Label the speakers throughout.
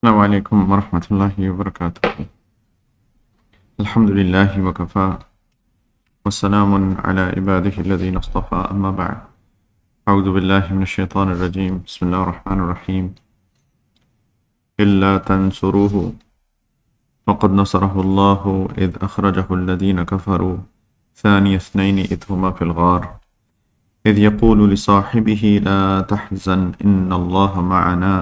Speaker 1: السلام علیکم ورحمۃ اللہ وبرکاتہ۔ الحمد للہ وکفا والسلام علی عبادہ الذین اصطفى، اما بعد، اعوذ باللہ من الشیطان الرجیم، بسم اللہ الرحمن الرحیم۔ الا تنصروه فقد نصرہ اللہ اذ اخرجہ الذین کفروا ثانی اثنین اذ ہما فی الغار اذ یقول لصاحبہ لا تحزن ان اللہ معنا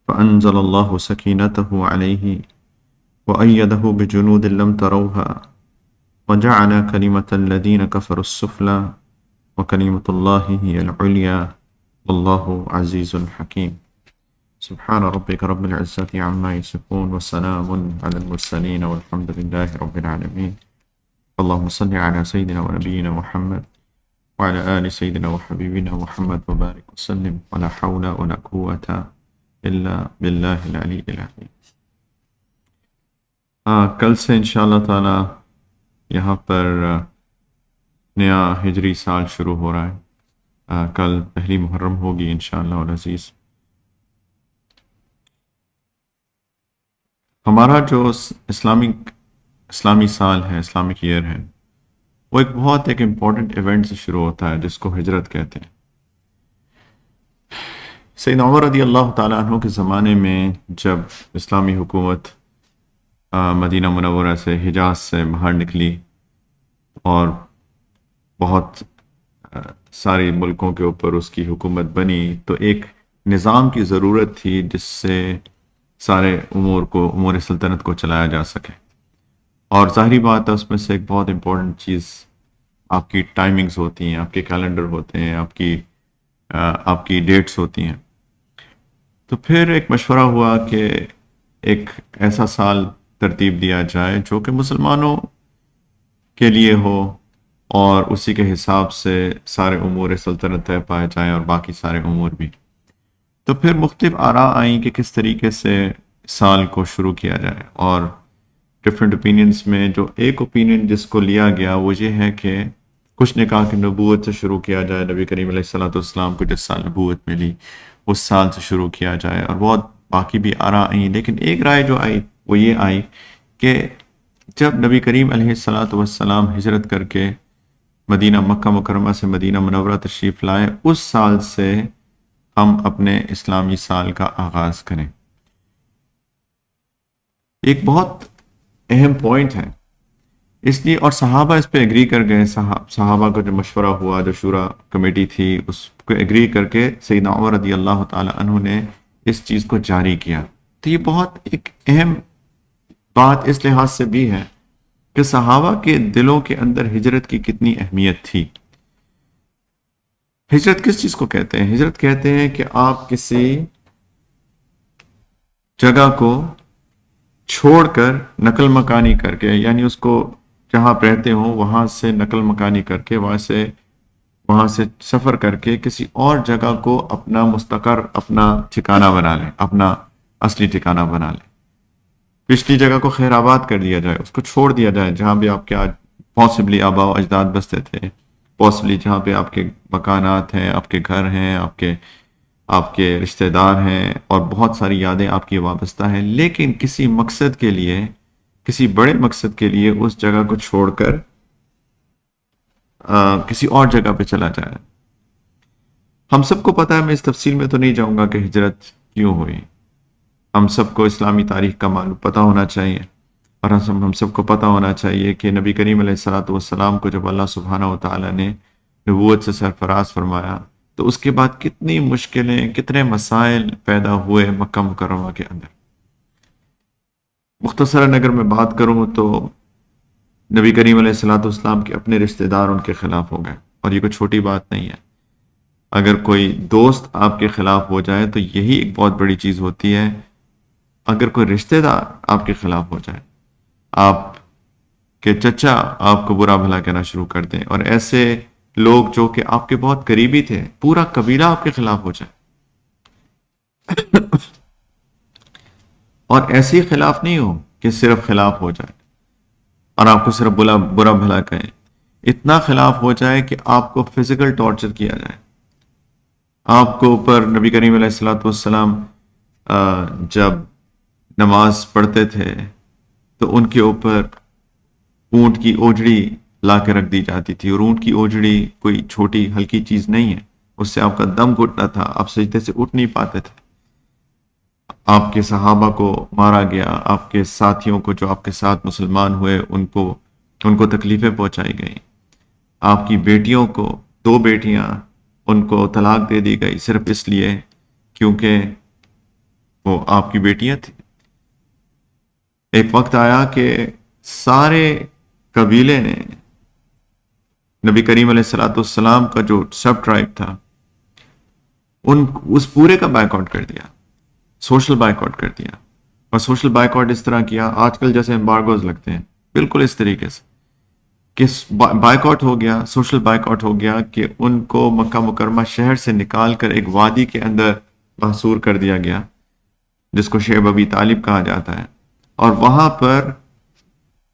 Speaker 1: فأنزل الله سكينته عليه وأيده بجنود لم تروها وجعل كلمة الذين كفروا السفلى وكلمة الله هي العليا والله عزيز حكيم۔ سبحان ربك رب العزة عما يصفون وسلام على المرسلين والحمد لله رب العالمين۔ اللهم صل على سيدنا ونبينا محمد وعلى آل سيدنا وحبيبنا محمد وبارك وسلم، ولا حول ولا قوة اللہ باللہ العلی العظیم۔ کل سے انشاءاللہ تعالی یہاں پر نیا ہجری سال شروع ہو رہا ہے۔ کل پہلی محرم ہوگی انشاءاللہ العزیز۔ ہمارا جو اسلامی سال ہے، اسلامک ایئر ہے، وہ ایک امپورٹنٹ ایونٹ سے شروع ہوتا ہے جس کو ہجرت کہتے ہیں۔ سیدنا عمر رضی اللہ تعالیٰ عنہ کے زمانے میں جب اسلامی حکومت مدینہ منورہ سے، حجاز سے باہر نکلی اور بہت سارے ملکوں کے اوپر اس کی حکومت بنی، تو ایک نظام کی ضرورت تھی جس سے سارے امور سلطنت کو چلایا جا سکے۔ اور ظاہری بات ہے، اس میں سے ایک بہت امپورٹنٹ چیز آپ کی ٹائمنگز ہوتی ہیں، آپ کے کیلنڈر ہوتے ہیں، آپ کی ڈیٹس ہوتی ہیں۔ تو پھر ایک مشورہ ہوا کہ ایک ایسا سال ترتیب دیا جائے جو کہ مسلمانوں کے لیے ہو اور اسی کے حساب سے سارے امور سلطنت طے پائے جائیں اور باقی سارے امور بھی۔ تو پھر مختلف آراء آئیں کہ کس طریقے سے سال کو شروع کیا جائے، اور ڈفرینٹ اوپینینز میں جو ایک اوپینین جس کو لیا گیا وہ یہ ہے کہ کچھ نے کہا کہ نبوت سے شروع کیا جائے، نبی کریم علیہ السلام کو جس سال نبوت ملی اس سال سے شروع کیا جائے، اور بہت باقی بھی آراء آئیں۔ لیکن ایک رائے جو آئی وہ یہ آئی کہ جب نبی کریم علیہ السلام ہجرت کر کے مکہ مکرمہ سے مدینہ منورہ تشریف لائے، اس سال سے ہم اپنے اسلامی سال کا آغاز کریں۔ ایک بہت اہم پوائنٹ ہے اس لیے، اور صحابہ اس پہ ایگری کر گئے۔ صحابہ کا جو مشورہ ہوا، جو شورا کمیٹی تھی، اس کو ایگری کر کے سیدنا عمر رضی اللہ تعالی عنہ نے اس چیز کو جاری کیا۔ تو یہ بہت ایک اہم بات اس لحاظ سے بھی ہے کہ صحابہ کے دلوں کے اندر ہجرت کی کتنی اہمیت تھی۔ ہجرت کس چیز کو کہتے ہیں؟ ہجرت کہتے ہیں کہ آپ کسی جگہ کو چھوڑ کر نقل مکانی کر کے، یعنی اس کو جہاں آپ رہتے ہوں وہاں سے نقل مکانی کر کے، وہاں سے سفر کر کے کسی اور جگہ کو اپنا مستقر، اپنا ٹھکانہ بنا لیں، اپنا اصلی ٹھکانہ بنا لیں۔ پچھلی جگہ کو خیر آباد کر دیا جائے، اس کو چھوڑ دیا جائے جہاں بھی آپ کے آج پاسبلی آباء و اجداد بستے تھے، پاسبلی جہاں پہ آپ کے مکانات ہیں، آپ کے گھر ہیں، آپ کے رشتہ دار ہیں، اور بہت ساری یادیں آپ کی وابستہ ہیں، لیکن کسی مقصد کے لیے، کسی بڑے مقصد کے لیے اس جگہ کو چھوڑ کر کسی اور جگہ پہ چلا جائے۔ ہم سب کو پتہ ہے، میں اس تفصیل میں تو نہیں جاؤں گا کہ ہجرت کیوں ہوئی۔ ہم سب کو اسلامی تاریخ کا معلوم پتہ ہونا چاہیے، اور ہم سب کو پتہ ہونا چاہیے کہ نبی کریم علیہ السلام کو جب اللہ سبحانہ و تعالیٰ نے نبوت سے سرفراز فرمایا تو اس کے بعد کتنی مشکلیں، کتنے مسائل پیدا ہوئے مکہ مکرمہ کے اندر۔ مختصراً اگر میں بات کروں تو نبی کریم علیہ السلام کے اپنے رشتہ دار ان کے خلاف ہو گئے، اور یہ کوئی چھوٹی بات نہیں ہے۔ اگر کوئی دوست آپ کے خلاف ہو جائے تو یہی ایک بہت بڑی چیز ہوتی ہے۔ اگر کوئی رشتہ دار آپ کے خلاف ہو جائے، آپ کے چچا آپ کو برا بھلا کہنا شروع کر دیں، اور ایسے لوگ جو کہ آپ کے بہت قریبی تھے، پورا قبیلہ آپ کے خلاف ہو جائے، اور ایسے خلاف نہیں ہو کہ صرف خلاف ہو جائے اور آپ کو صرف برا بھلا کہیں، اتنا خلاف ہو جائے کہ آپ کو فزیکل ٹارچر کیا جائے، آپ کو اوپر نبی کریم علیہ السلام جب نماز پڑھتے تھے تو ان کے اوپر اونٹ کی اوجڑی لا کے رکھ دی جاتی تھی، اور اونٹ کی اوجڑی کوئی چھوٹی ہلکی چیز نہیں ہے، اس سے آپ کا دم گھٹنا تھا، آپ سجدے سے اٹھ نہیں پاتے تھے۔ آپ کے صحابہ کو مارا گیا، آپ کے ساتھیوں کو جو آپ کے ساتھ مسلمان ہوئے ان کو تکلیفیں پہنچائی گئی، آپ کی بیٹیوں کو، 2 بیٹیاں، ان کو طلاق دے دی گئی صرف اس لیے کیونکہ وہ آپ کی بیٹیاں تھیں۔ ایک وقت آیا کہ سارے قبیلے نے نبی کریم علیہ الصلوۃ والسلام کا جو سب ٹرائب تھا اس پورے کا بائیک آؤٹ کر دیا، سوشل بائیک آؤٹ کر دیا۔ اور سوشل بائیک آؤٹ اس طرح کیا، آج کل جیسے امبارگوز لگتے ہیں، بالکل اس طریقے سے کہ بائیک آؤٹ ہو گیا، سوشل بائیک آؤٹ ہو گیا کہ ان کو مکہ مکرمہ شہر سے نکال کر ایک وادی کے اندر محصور کر دیا گیا جس کو شعب ابی طالب کہا جاتا ہے، اور وہاں پر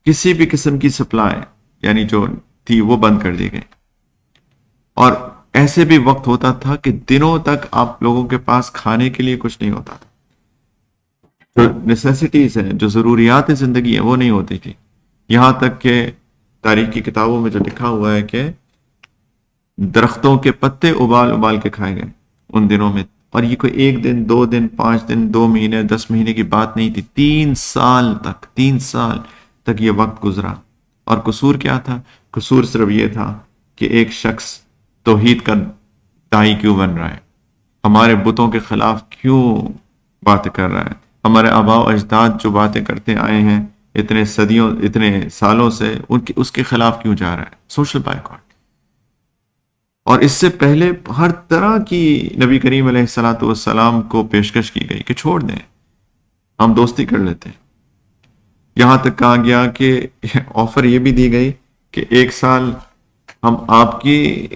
Speaker 1: کسی بھی قسم کی سپلائی یعنی جو تھی وہ بند کر دی گئی۔ اور ایسے بھی وقت ہوتا تھا کہ دنوں تک آپ لوگوں کے پاس کھانے کے لیے کچھ نہیں ہوتا تھا، جو نیسیسٹیز ہیں، جو ضروریات زندگی ہیں، وہ نہیں ہوتی تھی۔ یہاں تک کہ تاریخ کی کتابوں میں جو لکھا ہوا ہے کہ درختوں کے پتے ابال ابال کے کھائے گئے ان دنوں میں، اور یہ کوئی 1 دن 2 دن 5 دن 2 مہینے 10 مہینے کی بات نہیں تھی، 3 سال تک یہ وقت گزرا۔ اور قصور کیا تھا؟ قصور صرف یہ تھا کہ ایک شخص توحید کا داعی کیوں بن رہا ہے، ہمارے بتوں کے خلاف کیوں بات کر رہا ہے، ہمارے آباء و اجداد جو باتیں کرتے آئے ہیں اتنے صدیوں اتنے سالوں سے اس کے خلاف کیوں جا رہا ہے۔ Social boycott. اور اس سے پہلے ہر طرح کی نبی کریم علیہ الصلوۃ والسلام کو پیشکش کی گئی کہ چھوڑ دیں، ہم دوستی کر لیتے ہیں۔ یہاں تک کہا گیا کہ آفر یہ بھی دی گئی کہ 1 سال ہم آپ کی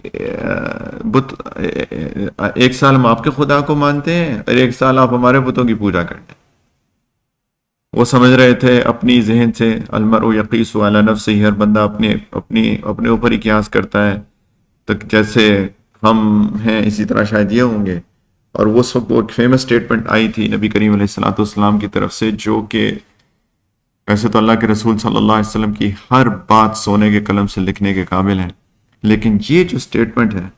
Speaker 1: ایک سال ہم آپ کے خدا کو مانتے ہیں اور 1 سال آپ ہمارے بتوں کی پوجا کرتے ہیں۔ وہ سمجھ رہے تھے اپنی ذہن سے، المرء یقیس علی نفسہ، ہر بندہ اپنے اوپر ہی قیاس کرتا ہے، تو جیسے ہم ہیں اسی طرح شاید یہ ہوں گے۔ اور وہ سب ایک فیمس سٹیٹمنٹ آئی تھی نبی کریم علیہ الصلوۃ والسلام کی طرف سے، جو کہ ویسے تو اللہ کے رسول صلی اللہ علیہ وسلم کی ہر بات سونے کے قلم سے لکھنے کے قابل ہے، لیکن یہ جو سٹیٹمنٹ ہے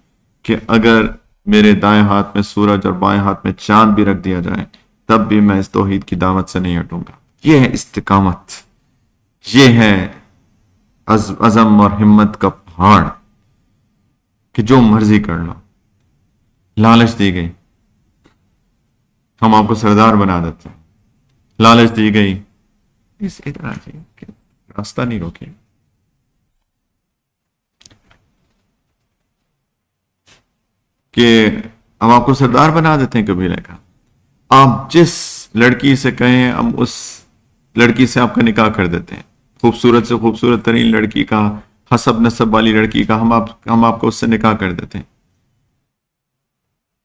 Speaker 1: کہ اگر میرے دائیں ہاتھ میں سورج اور بائیں ہاتھ میں چاند بھی رکھ دیا جائے تب بھی میں اس توحید کی دعوت سے نہیں ہٹوں گا، یہ ہے استقامت، یہ ہے عزم اور ہمت کا پہاڑ کہ جو مرضی کر لو۔ لالچ دی گئی، ہم آپ کو سردار بنا دیتے ہیں، لالچ دی گئی، اس طرح سے راستہ نہیں روکے۔ کہ ہم آپ کو سردار بنا دیتے ہیں قبیلے کا، آپ جس لڑکی سے کہیں ہم اس لڑکی سے آپ کا نکاح کر دیتے ہیں، خوبصورت سے خوبصورت ترین لڑکی کا، حسب نسب والی لڑکی کا ہم آپ کو اس سے نکاح کر دیتے ہیں۔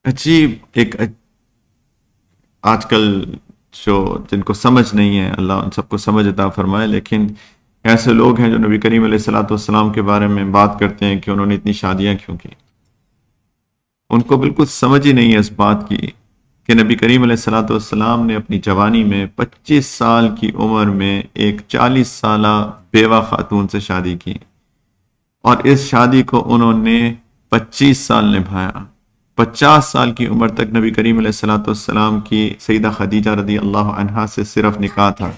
Speaker 1: عجیب ایک آج کل جو جن کو سمجھ نہیں ہے، اللہ ان سب کو سمجھ عطا فرمائے، لیکن ایسے لوگ ہیں جو نبی کریم علیہ الصلوۃ والسلام کے بارے میں بات کرتے ہیں کہ انہوں نے اتنی شادیاں کیوں کی، ان کو بالکل سمجھ ہی نہیں ہے اس بات کی کہ نبی کریم علیہ الصلوۃ والسلام نے اپنی جوانی میں 25 سال کی عمر میں ایک 40 سالہ بیوہ خاتون سے شادی کی، اور اس شادی کو انہوں نے 25 سال نبھایا۔ 50 سال کی عمر تک نبی کریم علیہ الصلوۃ والسلام کی سیدہ خدیجہ رضی اللہ عنہا سے صرف نکاح تھا،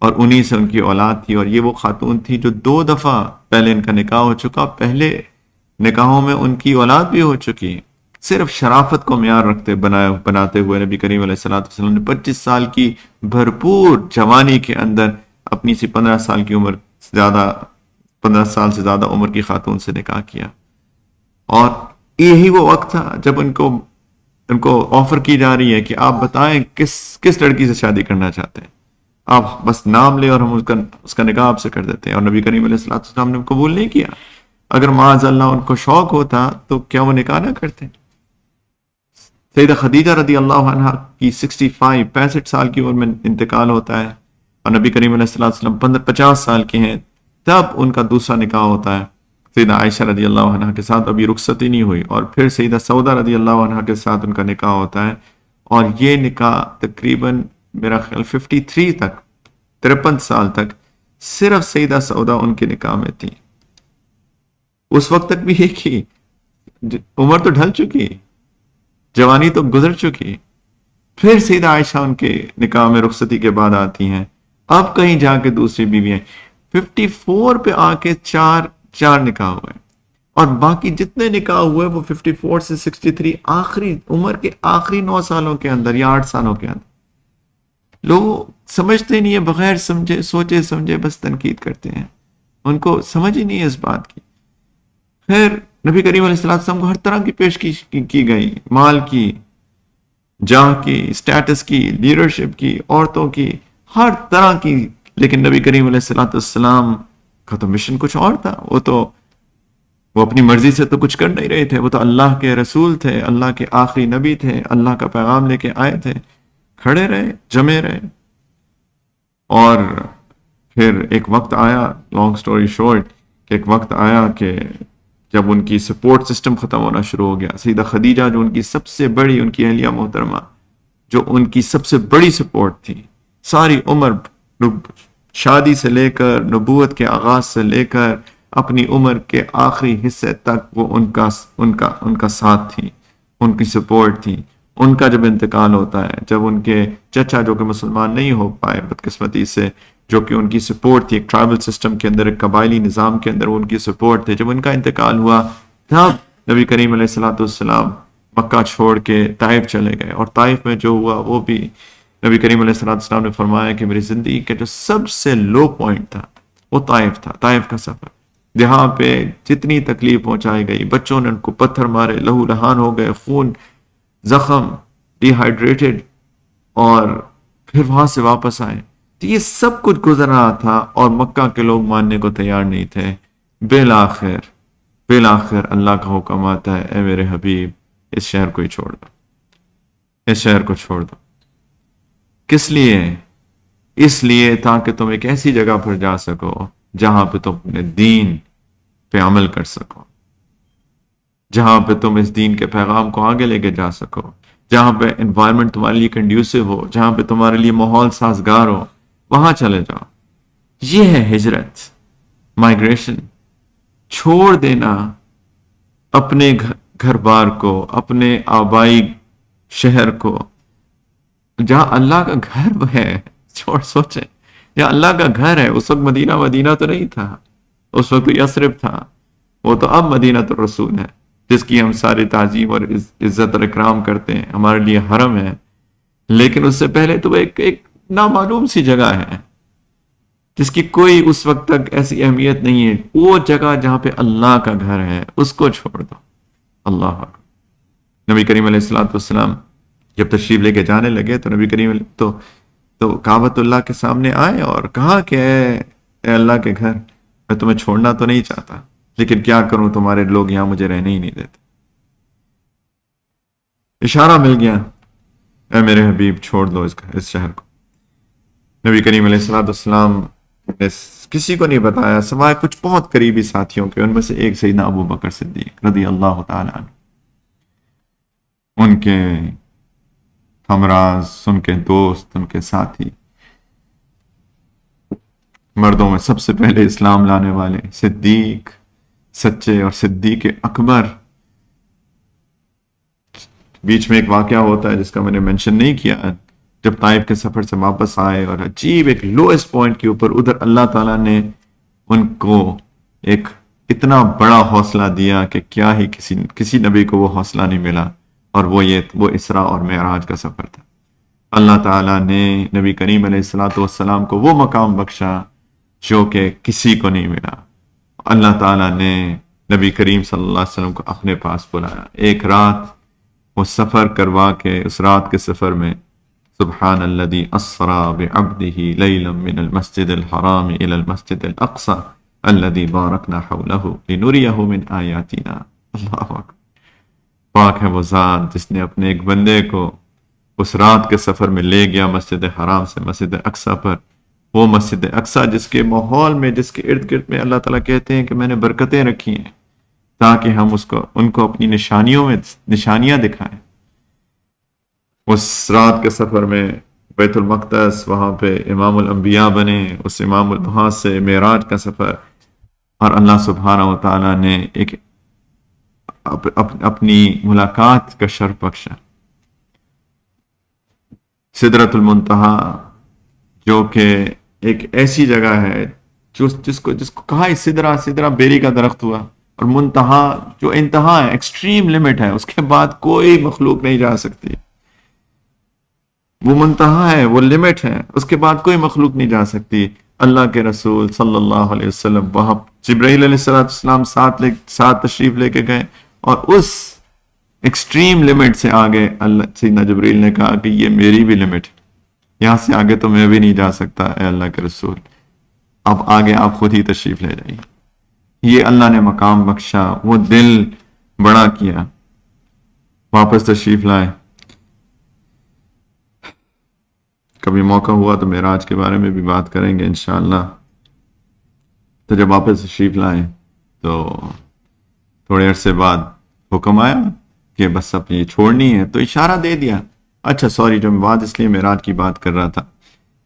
Speaker 1: اور انہی سے ان کی اولاد تھی، اور یہ وہ خاتون تھی جو 2 دفعہ پہلے ان کا نکاح ہو چکا، پہلے نکاحوں میں ان کی اولاد بھی ہو چکی۔ صرف شرافت کو معیار بناتے ہوئے نبی کریم علیہ الصلوۃ والسلام نے 25 سال کی بھرپور جوانی کے اندر اپنی 15 سال کی عمر زیادہ 15 سال سے زیادہ عمر کی خاتون سے نکاح کیا۔ اور یہی وہ وقت تھا جب ان کو آفر کی جا رہی ہے کہ آپ بتائیں کس لڑکی سے شادی کرنا چاہتے ہیں، آپ بس نام لیں اور ہم اس کا نکاح آپ سے کر دیتے ہیں۔ اور نبی کریم علیہ الصلوۃ والسلام نے قبول نہیں کیا۔ اگر معاذ اللہ ان کو شوق ہوتا تو کیا وہ نکاح نہ کرتے؟ سیدہ خدیجہ رضی اللہ عنہ کی 65 سال کی عمر میں انتقال ہوتا ہے، اور نبی کریم علیہ الصلوۃ والسلام 50 سال کے ہیں، تب ان کا دوسرا نکاح ہوتا ہے سیدہ عائشہ رضی اللہ عنہ کے ساتھ، ابھی رخصتی نہیں ہوئی، اور پھر سیدہ سودا رضی اللہ عنہ کے ساتھ ان کا نکاح ہوتا ہے، اور یہ نکاح تقریباً میرا خیال 53 تک، 53 سال تک صرف سیدہ سودا ان کے نکاح میں تھی. اس وقت تک بھی ایک ہی، عمر تو ڈھل چکی، جوانی تو گزر چکی. پھر سیدہ عائشہ ان کے نکاح میں رخصتی کے بعد آتی ہیں. اب کہیں جا کے دوسری بیوی ہیں. 54 پہ آ کے چار نکاح ہوئے، اور باقی جتنے نکاح ہوئے وہ 54 سے 63 آخری عمر کے آخری 9 سالوں کے اندر یا 8 سالوں کے اندر. لوگ سمجھتے نہیں ہے، بغیر سمجھے سوچے سمجھے بس تنقید کرتے ہیں، ان کو سمجھ ہی نہیں ہے اس بات کی. خیر نبی کریم علیہ السلام کو ہر طرح کی پیشکش کی گئی، مال کی، جاہ کی، اسٹیٹس کی، لیڈرشپ کی، عورتوں کی، ہر طرح کی. لیکن نبی کریم علیہ السلام کا تو مشن کچھ اور تھا. وہ اپنی مرضی سے تو کچھ کر نہیں رہے تھے، وہ تو اللہ کے رسول تھے، اللہ کے آخری نبی تھے، اللہ کا پیغام لے کے آئے تھے. کھڑے رہے، جمے رہے. اور پھر ایک وقت آیا، لانگ سٹوری شورٹ، کہ ایک وقت آیا کہ جب ان کی سپورٹ سسٹم ختم ہونا شروع ہو گیا. سیدہ خدیجہ جو ان کی سب سے بڑی، ان کی اہلیہ محترمہ جو ان کی سب سے بڑی سپورٹ تھی، ساری عمر شادی سے لے کر نبوت کے آغاز سے لے کر اپنی عمر کے آخری حصے تک وہ ان کا ساتھ تھی، ان کی سپورٹ تھی. ان کا جب انتقال ہوتا ہے، جب ان کے چچا جو کہ مسلمان نہیں ہو پائے بدقسمتی سے، جو کہ ان کی سپورٹ تھی، ایک ٹرائبل سسٹم کے اندر، ایک قبائلی نظام کے اندر وہ ان کی سپورٹ تھی، جب ان کا انتقال ہوا تب نبی کریم علیہ السلام مکہ چھوڑ کے طائف چلے گئے. اور طائف میں جو ہوا وہ بھی نبی کریم علیہ السلام نے فرمایا کہ میری زندگی کا جو سب سے لو پوائنٹ تھا وہ طائف تھا، طائف کا سفر. جہاں پہ جتنی تکلیف پہنچائی گئی، بچوں نے ان کو پتھر مارے، لہو لہان ہو گئے، خون، زخم، ڈی ہائیڈریٹڈ، اور پھر وہاں سے واپس آئے. تو یہ سب کچھ گزر رہا تھا اور مکہ کے لوگ ماننے کو تیار نہیں تھے. بالآخر اللہ کا حکم آتا ہے، اے میرے حبیب اس شہر کو ہی چھوڑ دو، اس شہر کو چھوڑ دو. کس لیے؟ اس لیے تاکہ تم ایک ایسی جگہ پر جا سکو جہاں پہ تم اپنے دین پہ عمل کر سکو، جہاں پہ تم اس دین کے پیغام کو آگے لے کے جا سکو، جہاں پہ انوائرمنٹ تمہارے لیے کنڈیوسو ہو، جہاں پہ تمہارے لیے ماحول سازگار ہو، وہاں چلے جاؤ. یہ ہے ہجرت، مائگریشن. چھوڑ دینا اپنے گھر بار کو، اپنے آبائی شہر کو، جہاں اللہ کا گھر ہے. سوچیں، جہاں اللہ کا گھر ہے. اس وقت مدینہ تو نہیں تھا، اس وقت یثرب تھا. وہ تو اب مدینہ تو رسول ہے، جس کی ہم ساری تعظیم اور عزت اور اکرام کرتے ہیں، ہمارے لیے حرم ہے. لیکن اس سے پہلے تو ایک نامعلوم سی جگہ ہے جس کی کوئی اس وقت تک ایسی اہمیت نہیں ہے. وہ جگہ جہاں پہ اللہ کا گھر ہے اس کو چھوڑ دو. اللہ اکبر. نبی کریم علیہ السلام جب تشریف لے کے جانے لگے تو نبی کریم تو کعبۃ اللہ کے سامنے آئے اور کہا کہ اے اللہ کے گھر، میں تمہیں چھوڑنا تو نہیں چاہتا، لیکن کیا کروں، تمہارے لوگ یہاں مجھے رہنے ہی نہیں دیتے. اشارہ مل گیا، اے میرے حبیب چھوڑ دو اس شہر کو. نبی کریم علیہ السلام نے کسی کو نہیں بتایا سوائے کچھ بہت قریبی ساتھیوں کے. ان میں سے ایک سیدنا ابو بکر صدیق رضی اللہ تعالیٰ عنہ، ان کے ہمراز، ان کے دوست، ان کے ساتھی، مردوں میں سب سے پہلے اسلام لانے والے صدیق، سچے اور صدیق اکبر. بیچ میں ایک واقعہ ہوتا ہے جس کا میں نے منشن نہیں کیا. جب طائف کے سفر سے واپس آئے اور عجیب ایک لوئسٹ پوائنٹ کے اوپر، ادھر اللہ تعالیٰ نے ان کو ایک اتنا بڑا حوصلہ دیا کہ کیا ہی کسی نبی کو وہ حوصلہ نہیں ملا، اور وہ اسراء اور معراج کا سفر تھا. اللہ تعالیٰ نے نبی کریم علیہ السلام کو وہ مقام بخشا جو کہ کسی کو نہیں ملا. اللہ تعالیٰ نے نبی کریم صلی اللہ علیہ وسلم کو اپنے پاس بلایا. ایک رات وہ سفر کروا کے، اس رات کے سفر میں سبحان الذی اسرا بعبدہ لیلا من المسجد الحرام الى المسجد الاقصى الذی بارکنا حولہ لنریہ من آیاتنا. اللہ اکبر. پاک ہے وہ ذات جس نے اپنے ایک بندے کو اس رات کے سفر میں لے گیا مسجد حرام سے مسجد اقصی پر. وہ مسجد اقصی جس کے ماحول میں، جس کے ارد گرد میں اللہ تعالیٰ کہتے ہیں کہ میں نے برکتیں رکھی ہیں تاکہ ہم ان کو اپنی نشانیاں دکھائیں. اس رات کے سفر میں بیت المقدس، وہاں پہ امام الانبیاء بنے، اس وہاں سے معراج کا سفر، اور اللہ سبحانہ و تعالیٰ نے ایک اپنی ملاقات کا شرف بخشا۔ سدرۃ المنتہا، جو کہ ایک ایسی جگہ ہے جس کو کہا ہے سدرہ بیری کا درخت ہوا، اور منتہا جو انتہا ہے، ایکسٹریم لمٹ ہے، اس کے بعد کوئی مخلوق نہیں جا سکتی۔ وہ منتہا ہے، وہ لمٹ ہے، اس کے بعد کوئی مخلوق نہیں جا سکتی۔ اللہ کے رسول صلی اللہ علیہ وسلم وہاں جبرائیل علیہ السلام ساتھ تشریف لے کے گئے، اور اس ایکسٹریم لمٹ سے آگے سیدنا جبرائیل نے کہا کہ یہ میری بھی لمٹ ہے، یہاں سے آگے تو میں بھی نہیں جا سکتا اے اللہ کے رسول، اب آگے آپ خود ہی تشریف لے جائیے۔ یہ اللہ نے مقام بخشا، وہ دل بڑا کیا، واپس تشریف لائے۔ کبھی موقع ہوا تو معراج کے بارے میں بھی بات کریں گے انشاءاللہ۔ تو جب واپس تشریف لائے تو تھوڑے عرصے بعد حکم آیا کہ بس اب یہ چھوڑنی ہے، تو اشارہ دے دیا۔ اچھا سوری، جو بات اس لیے معراج کی بات کر رہا تھا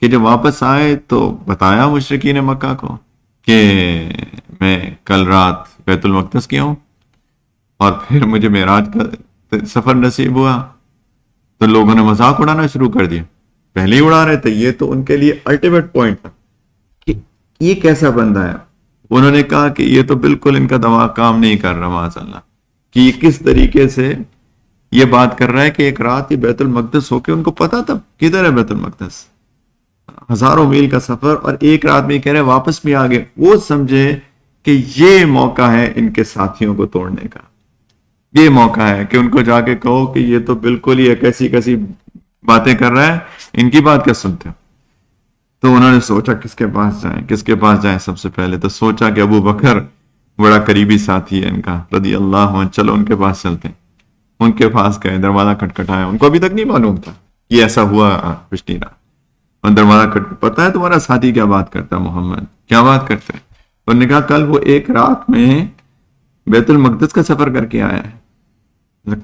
Speaker 1: کہ جب واپس آئے تو بتایا مشرکین مکہ کو کہ میں کل رات بیت المقدس کی ہوں، اور پھر مجھے معراج کا سفر نصیب ہوا، تو لوگوں نے مذاق اڑانا شروع کر دیا۔ پہلے ہی اڑا رہے تھے، یہ تو ان کے لیے الٹیمیٹ پوائنٹ تھا کہ یہ کیسا بندہ ہے۔ انہوں نے کہا کہ یہ تو بالکل ان کا دماغ کام نہیں کر رہا، معاذ اللہ، کہ یہ کس طریقے سے یہ بات کر رہا ہے کہ ایک رات ہی بیت المقدس ہو کے ان کو پتا تھا کدھر ہے بیت المقدس، ہزاروں میل کا سفر، اور ایک رات میں کہہ رہے واپس بھی آگے۔ وہ سمجھے کہ یہ موقع ہے ان کے ساتھیوں کو توڑنے کا، یہ موقع ہے کہ ان کو جا کے کہو کہ یہ تو بالکل ہی کیسی باتیں کر رہا ہے، ان کی بات کیا سنتے ہو۔ تو انہوں نے سوچا کس کے پاس جائیں سب سے پہلے، تو سوچا کہ ابو بکر بڑا قریبی ساتھی ہے ان کا رضی اللہ عنہ، چلو ان کے پاس چلتے ہیں۔ ان کے پاس گئے، دروازہ کھٹکھٹایا، ان کو ابھی تک نہیں معلوم تھا کہ ایسا ہوا پچھلی رات۔ اور دروازہ پتا ہے تمہارا ساتھی کیا بات کرتا ہے محمد، کیا بات کرتا ہے؟ انہوں نے کہا کل وہ ایک رات میں بیت المقدس کا سفر کر کے آیا ہے۔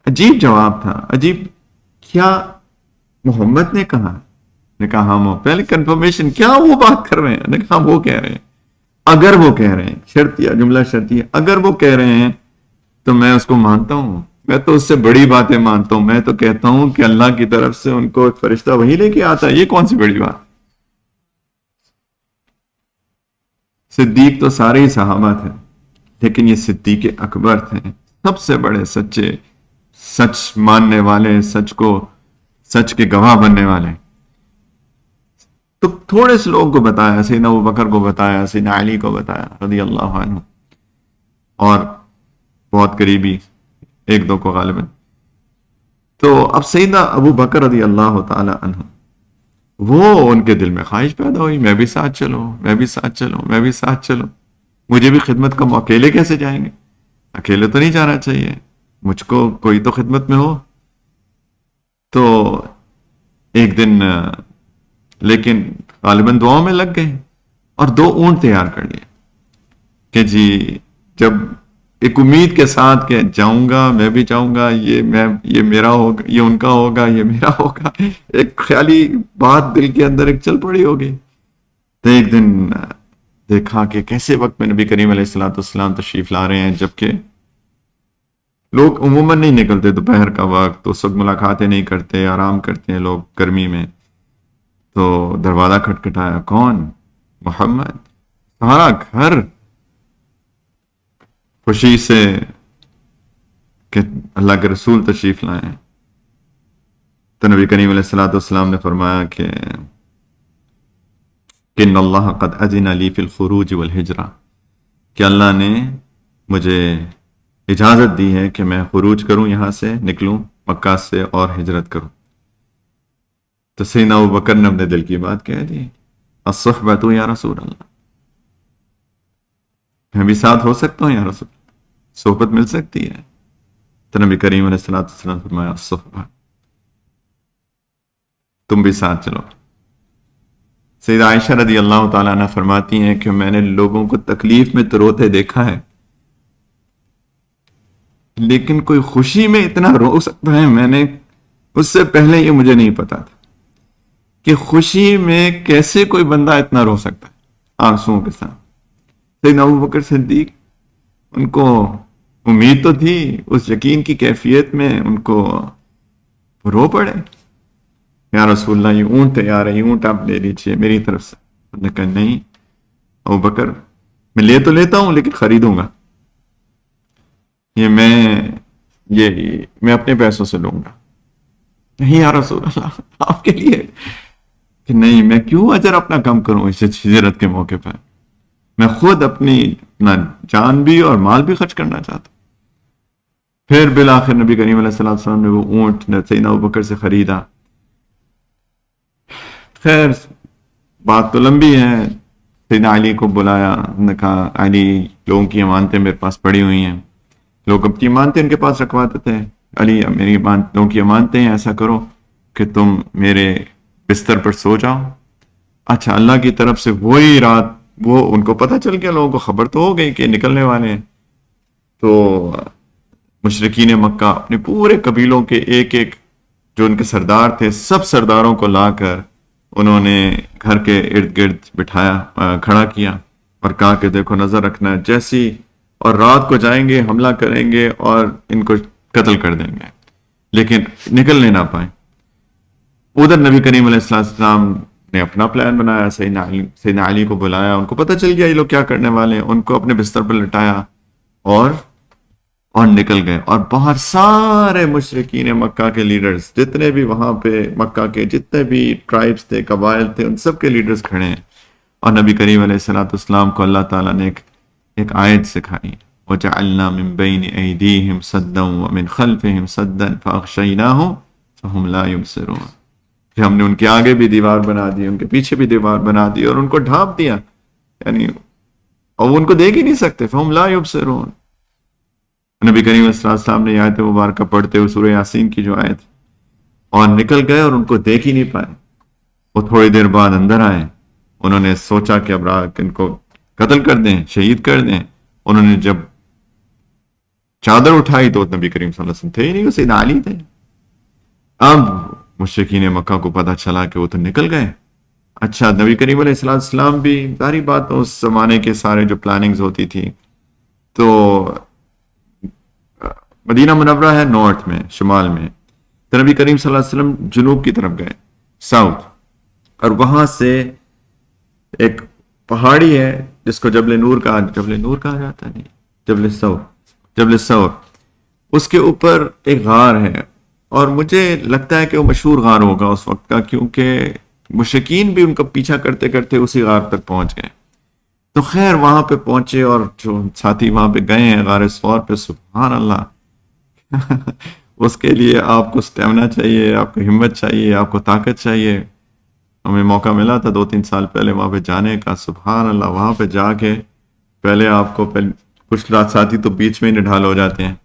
Speaker 1: عجیب جواب تھا، عجیب، کیا محمد نے کہا؟ نے کہا ہاں، پہلے کنفرمیشن، کیا وہ بات کر رہے ہیں؟ نے کہا وہ کہہ رہے ہیں۔ اگر وہ کہہ رہے ہیں، شرطیہ جملہ شرطیہ، اگر وہ کہہ رہے ہیں تو میں اس کو مانتا ہوں، میں تو اس سے بڑی باتیں مانتا ہوں، میں تو کہتا ہوں کہ اللہ کی طرف سے ان کو ایک فرشتہ وہی لے کے آتا ہے، یہ کون سی بڑی بات؟ صدیق تو سارے ہی صحابہ تھے، لیکن یہ صدیق اکبر تھے، سب سے بڑے سچے، سچ ماننے والے، سچ کے گواہ بننے والے۔ تو تھوڑے سے لوگوں کو بتایا، سیدنا ابو بکر کو بتایا، سیدنا علی کو بتایا رضی اللہ عنہ، اور بہت قریبی ایک دو کو غالباً۔ تو اب سیدنا ابو بکر رضی اللہ تعالی عنہ، وہ ان کے دل میں خواہش پیدا ہوئی، میں بھی ساتھ چلوں، میں بھی ساتھ چلوں، میں بھی ساتھ چلوں، مجھے بھی خدمت کا، اکیلے کیسے جائیں گے؟ اکیلے تو نہیں جانا چاہیے، مجھ کو کوئی تو خدمت میں ہو۔ تو ایک دن لیکن غالباً دعاؤں میں لگ گئے، اور 2 اونٹ تیار کر لیے کہ جی، جب ایک امید کے ساتھ کہ جاؤں گا، میں بھی جاؤں گا، یہ میرا ہوگا، یہ ان کا ہوگا، یہ میرا ہوگا، ایک خیالی بات دل کے اندر ایک چل پڑی ہوگی۔ تو ایک دن دیکھا کہ کیسے وقت میں نبی کریم علیہ السلام تشریف لا رہے ہیں، جبکہ لوگ عموماً نہیں نکلتے دوپہر کا وقت، اس وقت ملاقاتیں نہیں کرتے، آرام کرتے ہیں لوگ گرمی میں۔ تو دروازہ کھٹکھٹایا، کون؟ محمد۔ سارا گھر خوشی سے کہ اللہ کے رسول تشریف لائے۔ تو نبی کریم علیہ السلام نے فرمایا کہ ان اللہ قد اذن لی فی الخروج والہجرہ، کہ اللہ نے مجھے اجازت دی ہے کہ میں خروج کروں، یہاں سے نکلوں مکہ سے، اور ہجرت کروں۔ تو سیدنا ابو بکر نے اپنے دل کی بات کہہ دی، الصحبۃ یا رسول اللہ، میں بھی ساتھ ہو سکتا ہوں یا رسول، صحبت مل سکتی ہے؟ تو نبی کریم علیہ السلام فرمایا الصحبہ، تم بھی ساتھ چلو۔ سیدہ عائشہ رضی اللہ تعالیٰ عنہ فرماتی ہیں کہ میں نے لوگوں کو تکلیف میں تو روتے دیکھا ہے، لیکن کوئی خوشی میں اتنا رو سکتا ہے، میں نے اس سے پہلے یہ مجھے نہیں پتا تھا کہ خوشی میں کیسے کوئی بندہ اتنا رو سکتا ہے آنسوؤں کے ساتھ. سیدنا ابوبکر صدیق، ان کو امید تو تھی، اس یقین کی کیفیت میں ان کو رو پڑے. یا رسول اللہ یہ اونٹ تیار ہے، یہ اونٹ آپ لے لیجیے میری طرف سے. انہوں نے کہا نہیں ابوبکر، میں لے تو لیتا ہوں لیکن خریدوں گا، یہ میں اپنے پیسوں سے لوں گا. نہیں یا رسول اللہ آپ کے لیے، کہ نہیں میں کیوں اجر اپنا کم کروں اس ہجرت کے موقع پر، میں خود اپنی جان بھی اور مال بھی خرچ کرنا چاہتا ہوں. پھر بالآخر نبی کریم علیہ الصلوۃ والسلام نے وہ اونٹ سیدنا ابوبکر سے خریدا. خیر بات تو لمبی ہے. سیدنا علی کو بلایا، نے کہا علی لوگوں کی امانتیں میرے پاس پڑی ہوئی ہیں، لوگ اپنی امانتیں ان کے پاس رکھواتے تھے. علی میری لوگوں کی امانتیں ہیں، ایسا کرو کہ تم میرے بستر پر سو جاؤ. اچھا اللہ کی طرف سے وہی رات وہ ان کو پتہ چل گیا، لوگوں کو خبر تو ہو گئی کہ نکلنے والے ہیں. تو مشرکین مکہ اپنے پورے قبیلوں کے ایک ایک جو ان کے سردار تھے، سب سرداروں کو لا کر انہوں نے گھر کے ارد گرد بٹھایا، کھڑا کیا اور کہا کہ دیکھو نظر رکھنا ہے، جیسی اور رات کو جائیں گے، حملہ کریں گے اور ان کو قتل کر دیں گے، لیکن نکلنے نہ پائیں. ادھر نبی کریم علیہ السلام نے اپنا پلان بنایا، سیدنا علی کو بلایا، ان کو پتہ چل گیا یہ لوگ کیا کرنے والے ہیں، ان کو اپنے بستر پر لٹایا اور نکل گئے. اور باہر سارے مشرکین مکہ کے لیڈرز، جتنے بھی وہاں پہ مکہ کے جتنے بھی ٹرائبز تھے، قبائل تھے، ان سب کے لیڈرز کھڑے ہیں. اور نبی کریم علیہ السلام کو اللہ تعالیٰ نے ایک آیت سکھائی، وَجَعَلْنَا مِن بَيْنِ أَيْدِيهِمْ سَدًّا وَمِنْ خَلْفِهِمْ سَدًّا فَأَغْشَيْنَاهُمْ فَهُمْ لَا يُبْصِرُونَ. کہ ہم نے ان کے آگے بھی دیوار بنا دی، ان کے پیچھے بھی دیوار بنا دی اور ان کو ڈھانپ دیا، یعنی اور وہ ان کو دیکھ ہی نہیں سکتے. فَهُمْ لَا يُبْصِرُونَ. نبی کریم صلی اللہ علیہ وسلم نے یہ آیت مبارکہ پڑھتے ہوئے سورہ یاسین کی جو آیت، اور نکل گئے اور ان کو دیکھ ہی نہیں پائے. وہ تھوڑی دیر بعد اندر آئے، انہوں نے سوچا کہ اب ان کو قتل کر دیں، شہید کر دیں. انہوں نے جب چادر اٹھائی تو نبی کریم صلی اللہ علیہ وسلم تھے ہی نہیں، وہ سیدنا علی تھے. اب مشرکین مکہ کو پتہ چلا کہ وہ تو نکل گئے. اچھا نبی کریم علیہ السلام بھی ساری بات اس زمانے کے سارے جو پلاننگز ہوتی تھی، تو مدینہ منورہ ہے نارتھ میں، شمال میں، تو نبی کریم صلی اللہ علیہ وسلم جنوب کی طرف گئے، ساؤتھ. اور وہاں سے ایک پہاڑی ہے جس کو جبل نور کہا جاتا ہے، نہیں جبل سور. اس کے اوپر ایک غار ہے، اور مجھے لگتا ہے کہ وہ مشہور غار ہوگا اس وقت کا، کیونکہ مشرکین بھی ان کا پیچھا کرتے کرتے اسی غار تک پہنچ گئے. تو خیر وہاں پہ پہنچے اور جو ساتھی وہاں پہ گئے ہیں غار سور پہ، سبحان اللہ اس کے لیے آپ کو سٹیمنا چاہیے، آپ کو ہمت چاہیے، آپ کو طاقت چاہیے. ہمیں موقع ملا تھا 2-3 سال پہلے وہاں پہ جانے کا. سبحان اللہ وہاں پہ جا کے پہلے آپ کو کچھ رات ساتھی تو بیچ میں ہی نڈھال ہو جاتے ہیں،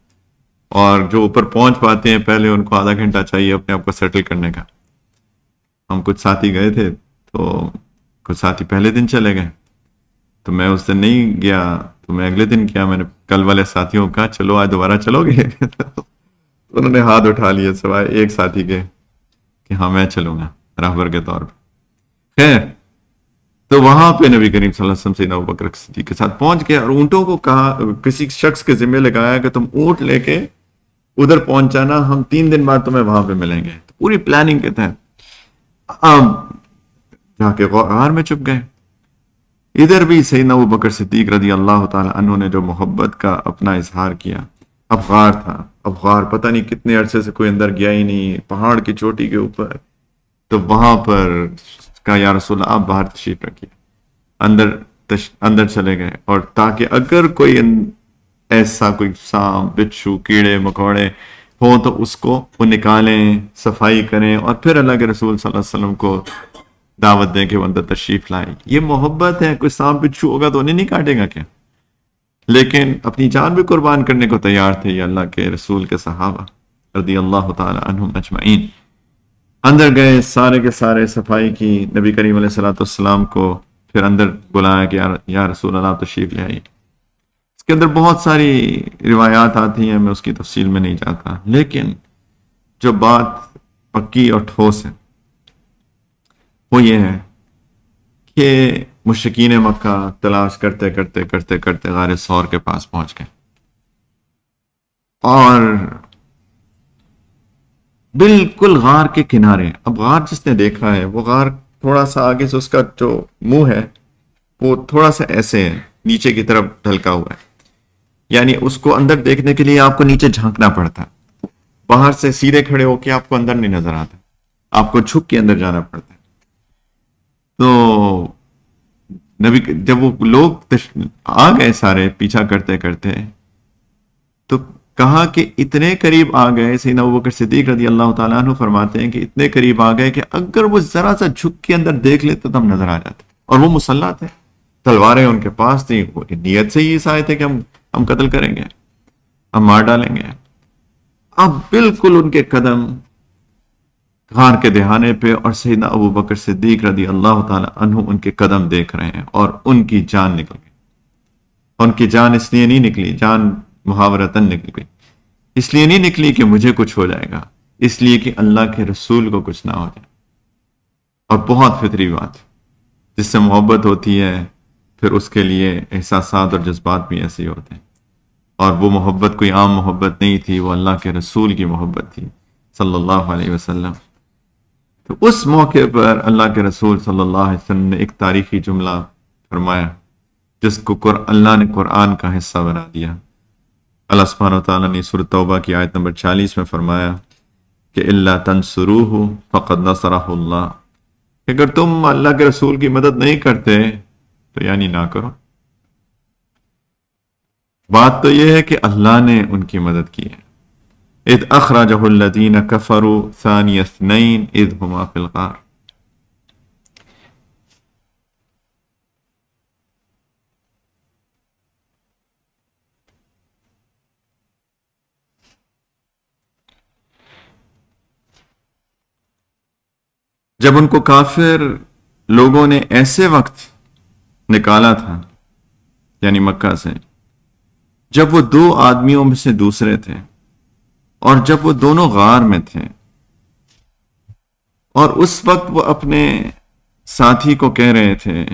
Speaker 1: اور جو اوپر پہنچ پاتے ہیں پہلے ان کو آدھا گھنٹہ چاہیے اپنے آپ کو سیٹل کرنے کا. ہم کچھ ساتھی گئے تھے تو کچھ ساتھی پہلے دن چلے گئے، تو میں اس دن نہیں گیا، تو میں اگلے دن کیا، میں نے کل والے ساتھیوں کا چلو آج دوبارہ چلو گے انہوں نے ہاتھ اٹھا لیے سوائے ایک ساتھی کے کہ ہاں میں چلوں گا راہبر کے طور پہ. خیر تو وہاں پہ نبی کریم صلی اللہ علیہ وسلم سیدنا ابوبکر صدیق کے ساتھ پہنچ گئے، اور اونٹوں کو کہا، کسی شخص کے ذمہ لگایا کہ تم اونٹ لے کے ادھر پہنچانا، ہم 3 دن بعد تمہیں وہاں پہ ملیں گے. تو پوری پلاننگ کے تحت اب جا کے غار میں چھپ گئے. ادھر بھی سیدنا ابوبکر صدیق رضی اللہ تعالی عنہ نے جو محبت کا اپنا اظہار کیا. اب غار تھا، اب غار پتہ نہیں کتنے عرصے سے کوئی اندر گیا ہی نہیں، پہاڑ کی چوٹی کے اوپر. تو وہاں پر کہا یا رسول اللہ آپ باہر تشریف رکھیے. اندر چلے گئے، اور تاکہ اگر کوئی ایسا کوئی سانپ، بچھو، کیڑے مکوڑے ہوں تو اس کو وہ نکالیں، صفائی کریں، اور پھر اللہ کے رسول صلی اللہ علیہ وسلم کو دعوت دیں کہ وہ اندر تشریف لائیں. یہ محبت ہے. کوئی سانپ بچھو ہوگا تو انہیں نہیں کاٹے گا کیا؟ لیکن اپنی جان بھی قربان کرنے کو تیار تھے یہ اللہ کے رسول کے صحابہ رضی اللہ تعالی عنہم اجمعین. اندر گئے، سارے کے سارے صفائی کی، نبی کریم علیہ الصلوۃ والسلام کو پھر اندر بلایا کہ یا رسول اللہ تشریف لے آئیے. اس کے اندر بہت ساری روایات آتی ہیں، میں اس کی تفصیل میں نہیں جاتا، لیکن جو بات پکی اور ٹھوس ہے، وہ یہ ہے کہ مشرکین مکہ تلاش کرتے کرتے کرتے کرتے غار ثور کے پاس پہنچ گئے، اور بالکل غار کے کنارے. اب غار جس نے دیکھا ہے، وہ غار تھوڑا سا آگے سے اس کا جو منہ ہے وہ تھوڑا سا ایسے ہے، نیچے کی طرف ڈھلکا ہوا ہے، یعنی اس کو اندر دیکھنے کے لیے آپ کو نیچے جھانکنا پڑتا ہے. باہر سے سیدھے کھڑے ہو کے آپ کو اندر نہیں نظر آتا، آپ کو جھک کے اندر جانا پڑتا ہے. تو نبی جب وہ لوگ آ گئے سارے پیچھا کرتے کرتے، تو کہا کہ اتنے قریب آ گئے، سیدنا ابوبکر صدیق رضی اللہ تعالیٰ عنہ فرماتے ہیں کہ اتنے قریب آ گئے کہ اگر وہ ذرا سا جھک کے اندر دیکھ لیتے تو ہم نظر آ جاتے. اور وہ مسلح تھے، تلواریں ان کے پاس تھیں، وہ نیت سے ہی اس آئے تھے کہ ہم قتل کریں گے، ہم مار ڈالیں گے. اب بالکل ان کے قدم غار کے دہانے پہ، اور سیدنا ابوبکر صدیق رضی اللہ تعالیٰ عنہ ان کے قدم دیکھ رہے ہیں، اور ان کی جان نکل گئی. ان کی جان اس لیے نہیں نکلی، جان محاورتاً نکل گئی، اس لیے نہیں نکلی کہ مجھے کچھ ہو جائے گا، اس لیے کہ اللہ کے رسول کو کچھ نہ ہو جائے. اور بہت فطری بات، جس سے محبت ہوتی ہے پھر اس کے لیے احساسات اور جذبات بھی ایسے ہی ہوتے ہیں. اور وہ محبت کوئی عام محبت نہیں تھی، وہ اللہ کے رسول کی محبت تھی صلی اللہ علیہ وسلم. تو اس موقع پر اللہ کے رسول صلی اللہ علیہ وسلم نے ایک تاریخی جملہ فرمایا، جس کو اللہ نے قرآن کا حصہ بنا دیا. اللہ سبحانہ و تعالیٰ نے سورۃ توبہ کی آیت نمبر 40 میں فرمایا کہ الا تنصروہ فقد نصرہ اللہ، کہ اگر تم اللہ کے رسول کی مدد نہیں کرتے تو یعنی نہ کرو. بات تو یہ ہے کہ اللہ نے ان کی مدد کی ہے. اذ اخرجہ الذین کفروا ثانی اثنین اذ ہما فی الغار. جب ان کو کافر لوگوں نے ایسے وقت نکالا تھا، یعنی مکہ سے، جب وہ 2 آدمیوں میں سے دوسرے تھے، اور جب وہ دونوں غار میں تھے، اور اس وقت وہ اپنے ساتھی کو کہہ رہے تھے،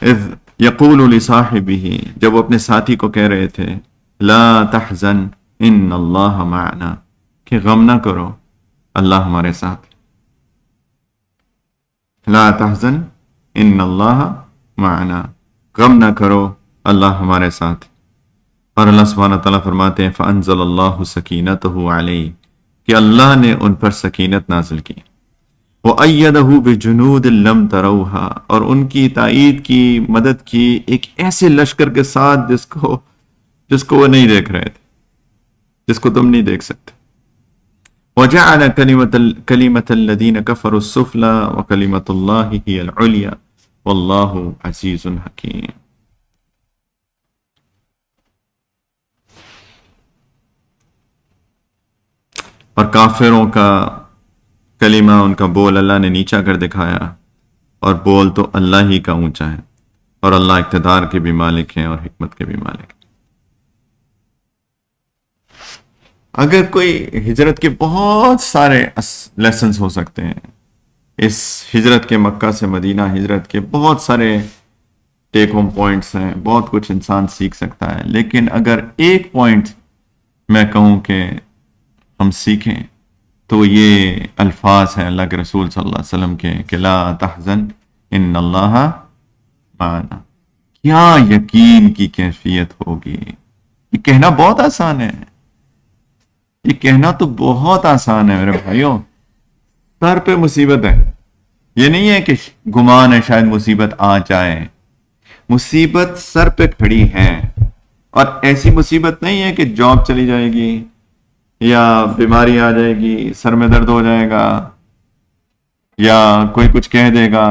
Speaker 1: اذ یقول لصاحبہ، جب وہ اپنے ساتھی کو کہہ رہے تھے، لا تحزن ان اللہ معنا، کہ غم نہ کرو، اللہ ہمارے ساتھ. لا تحزن ان اللہ معنا، غم نہ کرو، اللہ ہمارے ساتھ. اور اللہ سبحانہ تعالیٰ فرماتے ہیں فانزل اللہ سکینتہ علیہ، کہ اللہ نے ان پر سکینت نازل کی. وَأَيَّدَهُ بِجُنُودٍ لَمْ تَرَوْهَا، اور ان کی تائید کی، مدد کی ایک ایسے لشکر کے ساتھ جس کو وہ نہیں دیکھ رہے تھے، جس کو تم نہیں دیکھ سکتے. وَجَعَلَ كَلِمَةَ الَّذِينَ كَفَرُوا السُّفْلَىٰ وَكَلِمَةُ اللَّهِ هِيَ الْعُلْيَا وَاللَّهُ عَزِيزٌ حَكِيمٌ. اور کافروں کا کلمہ، ان کا بول اللہ نے نیچا کر دکھایا، اور بول تو اللہ ہی کا اونچا ہے، اور اللہ اقتدار کے بھی مالک ہیں اور حکمت کے بھی مالک ہیں. اگر کوئی ہجرت کے بہت سارے لیسنز ہو سکتے ہیں، اس ہجرت کے مکہ سے مدینہ ہجرت کے بہت سارے ٹیک ہوم پوائنٹس ہیں، بہت کچھ انسان سیکھ سکتا ہے، لیکن اگر ایک پوائنٹ میں کہوں کہ ہم سیکھیں تو یہ الفاظ ہیں اللہ کے رسول صلی اللہ علیہ وسلم کے کہ لا تحزن ان اللہ معنا. کیا یقین کی کیفیت ہوگی. یہ کہنا بہت آسان ہے، یہ کہنا تو بہت آسان ہے میرے بھائیوں. سر پہ مصیبت ہے، یہ نہیں ہے کہ گمان ہے شاید مصیبت آ جائے. مصیبت سر پہ کھڑی ہے، اور ایسی مصیبت نہیں ہے کہ جاب چلی جائے گی یا بیماری آ جائے گی، سر میں درد ہو جائے گا یا کوئی کچھ کہہ دے گا.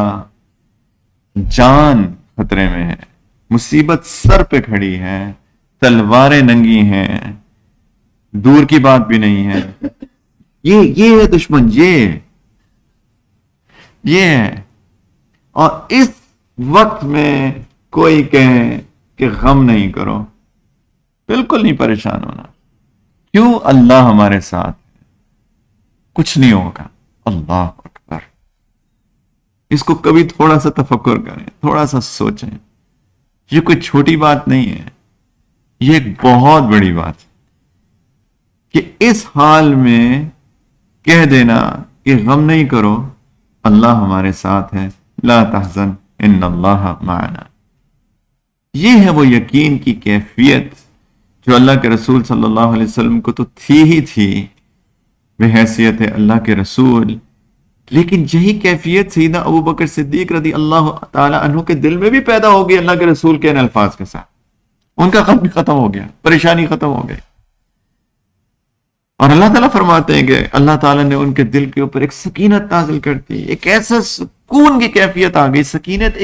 Speaker 1: جان خطرے میں ہے، مصیبت سر پہ کھڑی ہے، تلواریں ننگی ہیں، دور کی بات بھی نہیں ہے. یہ ہے دشمن، یہ ہے. اور اس وقت میں کوئی کہے کہ غم نہیں کرو، بالکل نہیں پریشان ہونا. کیوں؟ اللہ ہمارے ساتھ. کچھ نہیں ہوگا. اللہ اکبر. اس کو کبھی تھوڑا سا تفکر کریں, تھوڑا سا سوچیں. یہ کوئی چھوٹی بات نہیں ہے, یہ ایک بہت بڑی بات ہے کہ اس حال میں کہہ دینا کہ غم نہیں کرو, اللہ ہمارے ساتھ ہے, لا تحزن ان اللہ معنا. یہ ہے وہ یقین کی کیفیت جو اللہ کے رسول صلی اللہ علیہ وسلم کو تو تھی ہی تھی بحیثیت ہے اللہ کے رسول, لیکن یہی کیفیت سیدنا ابو بکر صدیق رضی اللہ تعالی عنہ کے دل میں بھی پیدا ہو گئی اللہ کے رسول کے ان الفاظ کے ساتھ. ان کا غم بھی ختم ہو گیا, پریشانی ختم ہو گئی. اور اللہ تعالیٰ فرماتے ہیں کہ اللہ تعالیٰ نے ان کے دل کے اوپر ایک سکینت نازل کر دی, ایک ایسا سکون کی کیفیت آ گئی. سکینت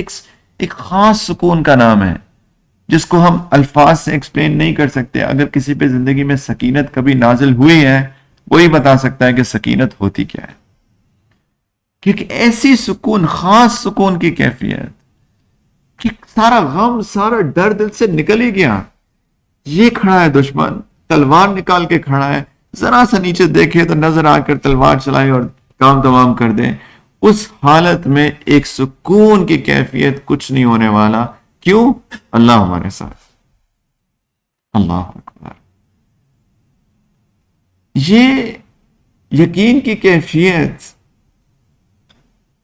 Speaker 1: ایک خاص سکون کا نام ہے جس کو ہم الفاظ سے ایکسپلین نہیں کر سکتے. اگر کسی پہ زندگی میں سکینت کبھی نازل ہوئی ہے, وہی بتا سکتا ہے کہ سکینت ہوتی کیا ہے. کیونکہ ایسی سکون, خاص سکون کی کیفیت کہ سارا غم, سارا ڈر دل سے نکل ہی گیا. یہ کھڑا ہے دشمن, تلوار نکال کے کھڑا ہے, ذرا سا نیچے دیکھے تو نظر آ کر تلوار چلائے اور کام تمام کر دے. اس حالت میں ایک سکون کی کیفیت, کچھ نہیں ہونے والا. کیوں؟ اللہ ہمارے ساتھ. اللہ اکبر. یہ یقین کی کیفیت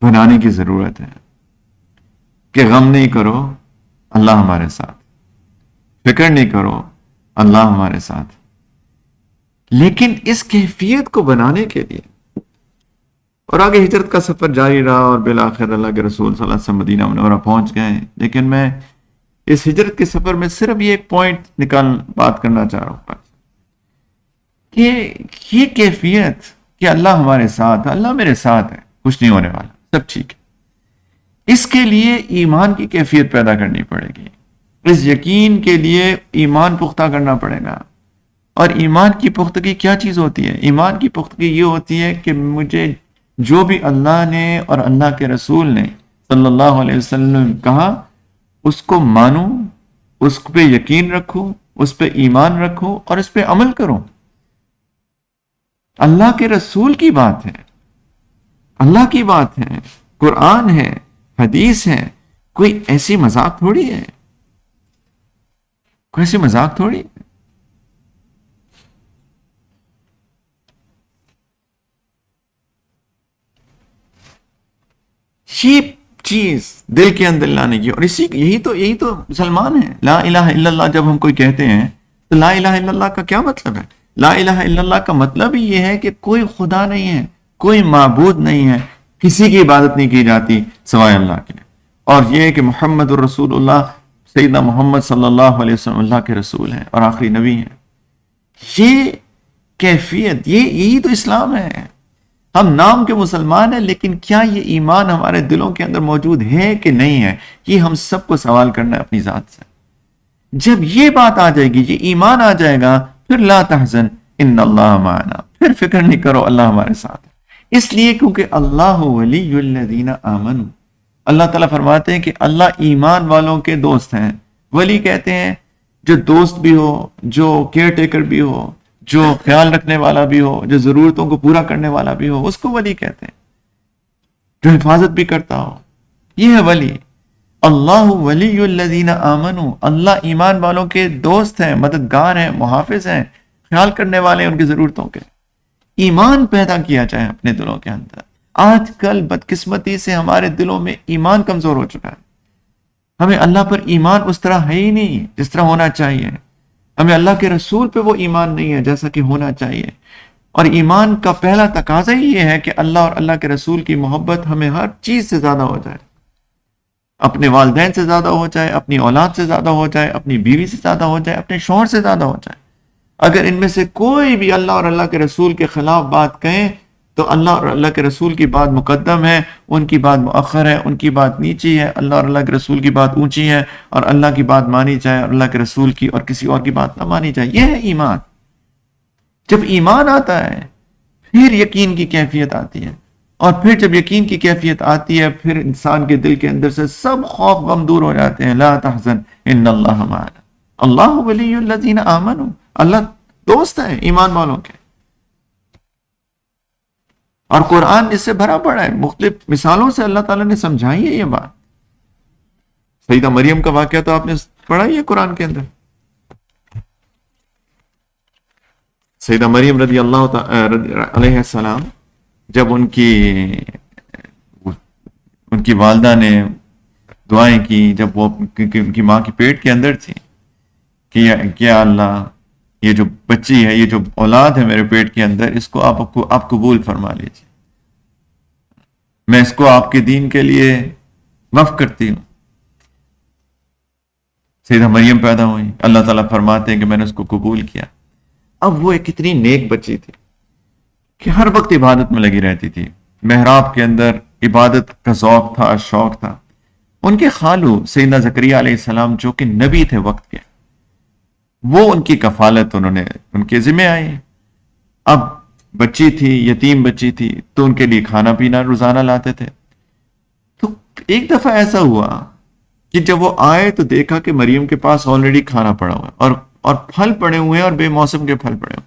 Speaker 1: بنانے کی ضرورت ہے کہ غم نہیں کرو, اللہ ہمارے ساتھ. فکر نہیں کرو, اللہ ہمارے ساتھ. لیکن اس کیفیت کو بنانے کے لیے, اور آگے ہجرت کا سفر جاری رہا اور بالآخر اللہ کے رسول صلی اللہ علیہ وسلم مدینہ منورہ پہنچ گئے. لیکن میں اس ہجرت کے سفر میں صرف یہ ایک پوائنٹ بات کرنا چاہ رہا ہوں کہ یہ کیفیت کہ اللہ ہمارے ساتھ, اللہ میرے ساتھ ہے, کچھ نہیں ہونے والا, سب ٹھیک ہے. اس کے لیے ایمان کی کیفیت پیدا کرنی پڑے گی. اس یقین کے لیے ایمان پختہ کرنا پڑے گا. اور ایمان کی پختگی کیا چیز ہوتی ہے؟ ایمان کی پختگی یہ ہوتی ہے کہ مجھے جو بھی اللہ نے اور اللہ کے رسول نے صلی اللہ علیہ وسلم کہا اس کو مانوں, اس پہ یقین رکھوں, اس پہ ایمان رکھوں اور اس پہ عمل کروں. اللہ کے رسول کی بات ہے, اللہ کی بات ہے, قرآن ہے, حدیث ہے. کوئی ایسی مذاق تھوڑی ہے, کوئی ایسی مذاق تھوڑی ہے. یہ چیز دل کے اندر لانے کی, اور یہی تو مسلمان ہے. لا الہ الا اللہ جب ہم کوئی کہتے ہیں تو لا الہ الا اللہ کا کیا مطلب ہے؟ لا الہ الا اللہ کا مطلب ہی یہ ہے کہ کوئی خدا نہیں ہے, کوئی معبود نہیں ہے, کسی کی عبادت نہیں کی جاتی سوائے اللہ کے. اور یہ ہے کہ محمد الرسول اللہ, سیدنا محمد صلی اللہ علیہ وسلم اللہ کے رسول ہیں اور آخری نبی ہیں. یہ کیفیت, یہی تو اسلام ہے. ہم نام کے مسلمان ہیں, لیکن کیا یہ ایمان ہمارے دلوں کے اندر موجود ہے کہ نہیں ہے؟ یہ ہم سب کو سوال کرنا ہے اپنی ذات سے. جب یہ بات آ جائے گی, یہ ایمان آ جائے گا, پھر لا تحزن ان اللہ معنا, پھر فکر نہیں کرو, اللہ ہمارے ساتھ ہے. اس لیے کیونکہ اللہ ولی الذین آمنوا, اللہ تعالیٰ فرماتے ہیں کہ اللہ ایمان والوں کے دوست ہیں. ولی کہتے ہیں جو دوست بھی ہو, جو کیئر ٹیکر بھی ہو, جو خیال رکھنے والا بھی ہو, جو ضرورتوں کو پورا کرنے والا بھی ہو, اس کو ولی کہتے ہیں. جو حفاظت بھی کرتا ہو, یہ ہے ولی. اللہ ولی الذین آمنوا, اللہ ایمان والوں کے دوست ہیں, مددگار ہیں, محافظ ہیں, خیال کرنے والے ہیں ان کی ضرورتوں کے. ایمان پیدا کیا جائے اپنے دلوں کے اندر. آج کل بدقسمتی سے ہمارے دلوں میں ایمان کمزور ہو چکا ہے. ہمیں اللہ پر ایمان اس طرح ہے ہی نہیں جس طرح ہونا چاہیے. ہمیں اللہ کے رسول پہ وہ ایمان نہیں ہے جیسا کہ ہونا چاہیے. اور ایمان کا پہلا تقاضا ہی یہ ہے کہ اللہ اور اللہ کے رسول کی محبت ہمیں ہر چیز سے زیادہ ہو جائے. اپنے والدین سے زیادہ ہو جائے, اپنی اولاد سے زیادہ ہو جائے, اپنی بیوی سے زیادہ ہو جائے, اپنے شوہر سے زیادہ ہو جائے. اگر ان میں سے کوئی بھی اللہ اور اللہ کے رسول کے خلاف بات کہیں تو اللہ اور اللہ کے رسول کی بات مقدم ہے, ان کی بات مؤخر ہے, ان کی بات نیچی ہے. اللہ اور اللہ کے رسول کی بات اونچی ہے, اور اللہ کی بات مانی جائے اور اللہ کے رسول کی اور کسی اور کی بات نہ مانی جائے. یہ ہے ایمان. جب ایمان آتا ہے پھر یقین کی کیفیت آتی ہے, اور پھر جب یقین کی کیفیت آتی ہے پھر انسان کے دل کے اندر سے سب خوف غم دور ہو جاتے ہیں. لا تحزن ان اللہ معنا, اللہ ولی الذین آمنوا, اللہ دوست ہے ایمان والوں کے. اور قرآن اس سے بھرا پڑا ہے، مختلف مثالوں سے اللہ تعالیٰ نے سمجھائی ہے یہ بات. سیدہ مریم کا واقعہ تو آپ نے پڑھا ہی ہے قرآن کے اندر. سیدہ مریم رضی اللہ تعالیٰ علیہ السلام، جب ان کی والدہ نے دعائیں کی، جب وہ ان کی ماں کی پیٹ کے اندر تھی، کہ کیا اللہ، یہ جو بچی ہے، یہ جو اولاد ہے میرے پیٹ کے اندر، اس کو آپ قبول فرما لیجیے، میں اس کو آپ کے دین کے لیے وقف کرتی ہوں. سیدہ مریم پیدا ہوئی، اللہ تعالیٰ فرماتے ہیں کہ میں نے اس کو قبول کیا. اب وہ ایک اتنی نیک بچی تھی کہ ہر وقت عبادت میں لگی رہتی تھی، محراب کے اندر عبادت کا ذوق تھا، شوق تھا. ان کے خالو سیدنا زکریا علیہ السلام جو کہ نبی تھے وقت کے، وہ ان کی کفالت انہوں نے ان کے ذمہ آئی. اب بچی تھی، یتیم بچی تھی، تو ان کے لیے کھانا پینا روزانہ لاتے تھے. تو ایک دفعہ ایسا ہوا کہ جب وہ آئے تو دیکھا کہ مریم کے پاس آلریڈی کھانا پڑا ہوا ہے اور پھل پڑے ہوئے ہیں، اور بے موسم کے پھل پڑے ہوئے.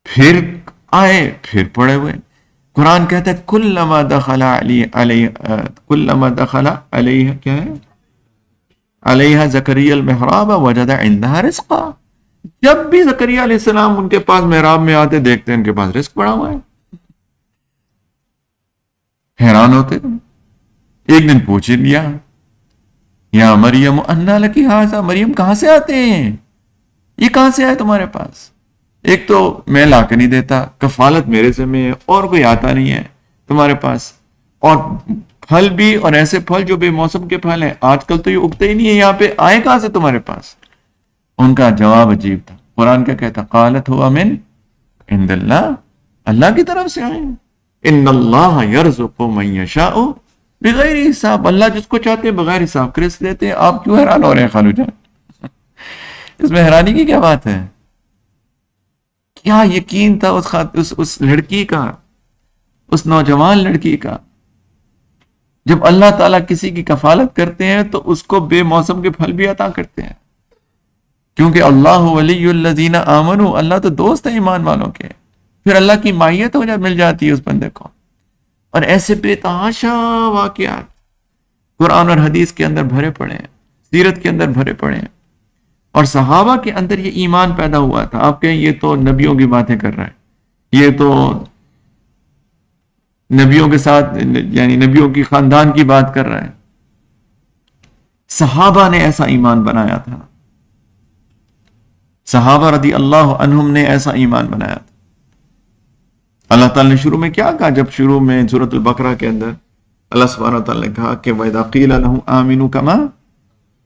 Speaker 1: پھر آئے، پھر پڑے ہوئے. قرآن کہتا ہے کلما دخل علیہ کیا ہے، علیہ زکریا المحراب وجد عندها رزقا. جب بھی زکریا علیہ السلام ان کے پاس محراب میں آتے، دیکھتے ہیں ان کے پاس رزق پڑا ہوا ہے. حیران ہوتے. ایک دن پوچھ لیا، یا مریم انا لکی ھذا، مریم کہاں سے آتے ہیں، یہ کہاں سے آئے تمہارے پاس؟ ایک تو میں لا کے نہیں دیتا، کفالت میرے سے میں ہے، اور کوئی آتا نہیں ہے تمہارے پاس، اور پھل بھی، اور ایسے پھل جو بے موسم کے پھل ہیں، آج کل تو یہ اگتے ہی نہیں ہے یہاں پہ، آئے کہاں سے تمہارے پاس؟ ان کا جواب عجیب تھا. قرآن کیا کہتا؟ قالت ہوا من عند اللہ، اللہ کی طرف سے آئے ہیں. ان اللہ یرزق من یشاء بغیر حساب، اللہ جس کو چاہتے ہیں بغیر حساب کے رزق دیتے ہیں. آپ کیوں حیران ہو رہے ہیں خالو جان؟ اس میں حیرانی کی کیا بات ہے؟ کیا یقین تھا اس لڑکی کا، اس نوجوان لڑکی کا. جب اللہ تعالیٰ کسی کی کفالت کرتے ہیں تو اس کو بے موسم کے پھل بھی عطا کرتے ہیں، کیونکہ اللہ ولی الذین آمنوا، اللہ تو دوست ہے ایمان والوں کے. پھر اللہ کی مائیت مل جاتی ہے اس بندے کو. اور ایسے بے تحاشا واقعات قرآن اور حدیث کے اندر بھرے پڑے ہیں، سیرت کے اندر بھرے پڑے ہیں. اور صحابہ کے اندر یہ ایمان پیدا ہوا تھا. آپ کہیں یہ تو نبیوں کی باتیں کر رہا ہے، یہ تو نبیوں کے ساتھ، یعنی نبیوں کی خاندان کی بات کر رہا ہے. صحابہ نے ایسا ایمان بنایا تھا، صحابہ رضی اللہ عنہم نے ایسا ایمان بنایا تھا. اللہ تعالیٰ نے شروع میں کیا کہا؟ جب شروع میں سورۃ البقرہ کے اندر اللہ سبحانہ وتعالیٰ نے کہا کہ وَإِذَا قِيلَ لَهُمْ آمِنُوا كَمَا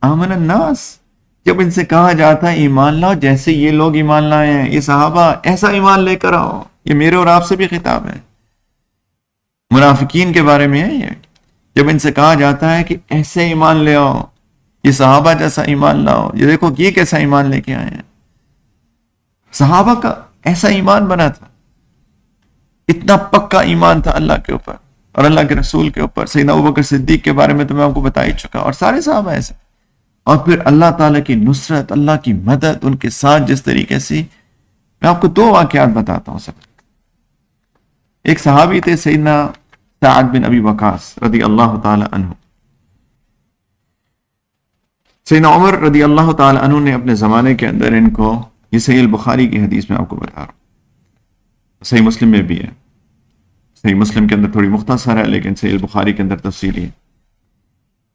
Speaker 1: آمَنَ النَّاسِ، جب ان سے کہا جاتا ہے ایمان لاؤ جیسے یہ لوگ ایمان لائے ہیں، یہ صحابہ ایسا ایمان لے کر آؤ. یہ میرے اور آپ سے بھی خطاب ہے، منافقین کے بارے میں ہے یہ. جب ان سے کہا جاتا ہے کہ ایسے ایمان لے آؤ، یہ صحابہ جیسا ایمان لاؤ، یہ دیکھو یہ کیسا ایمان لے کے آئے ہیں. صحابہ کا ایسا ایمان بنا تھا، اتنا پکا ایمان تھا اللہ کے اوپر اور اللہ کے رسول کے اوپر. سیدنا ابوبکر صدیق کے بارے میں تو میں آپ کو بتا ہی چکا، اور سارے صحابہ ایسے. اور پھر اللہ تعالیٰ کی نصرت، اللہ کی مدد ان کے ساتھ جس طریقے سے. میں آپ کو دو واقعات بتاتا ہوں. سب ایک صحابی تھے سیدنا سعد بن ابی وقاص رضی اللہ تعالی عنہ. سیدنا عمر رضی اللہ تعالی عنہ نے اپنے زمانے کے اندر ان کو، یہ صحیح البخاری کی حدیث میں آپ کو بتا رہا ہوں، صحیح مسلم میں بھی ہے، صحیح مسلم کے اندر تھوڑی مختصر ہے لیکن صحیح البخاری کے اندر تفصیلی ہے.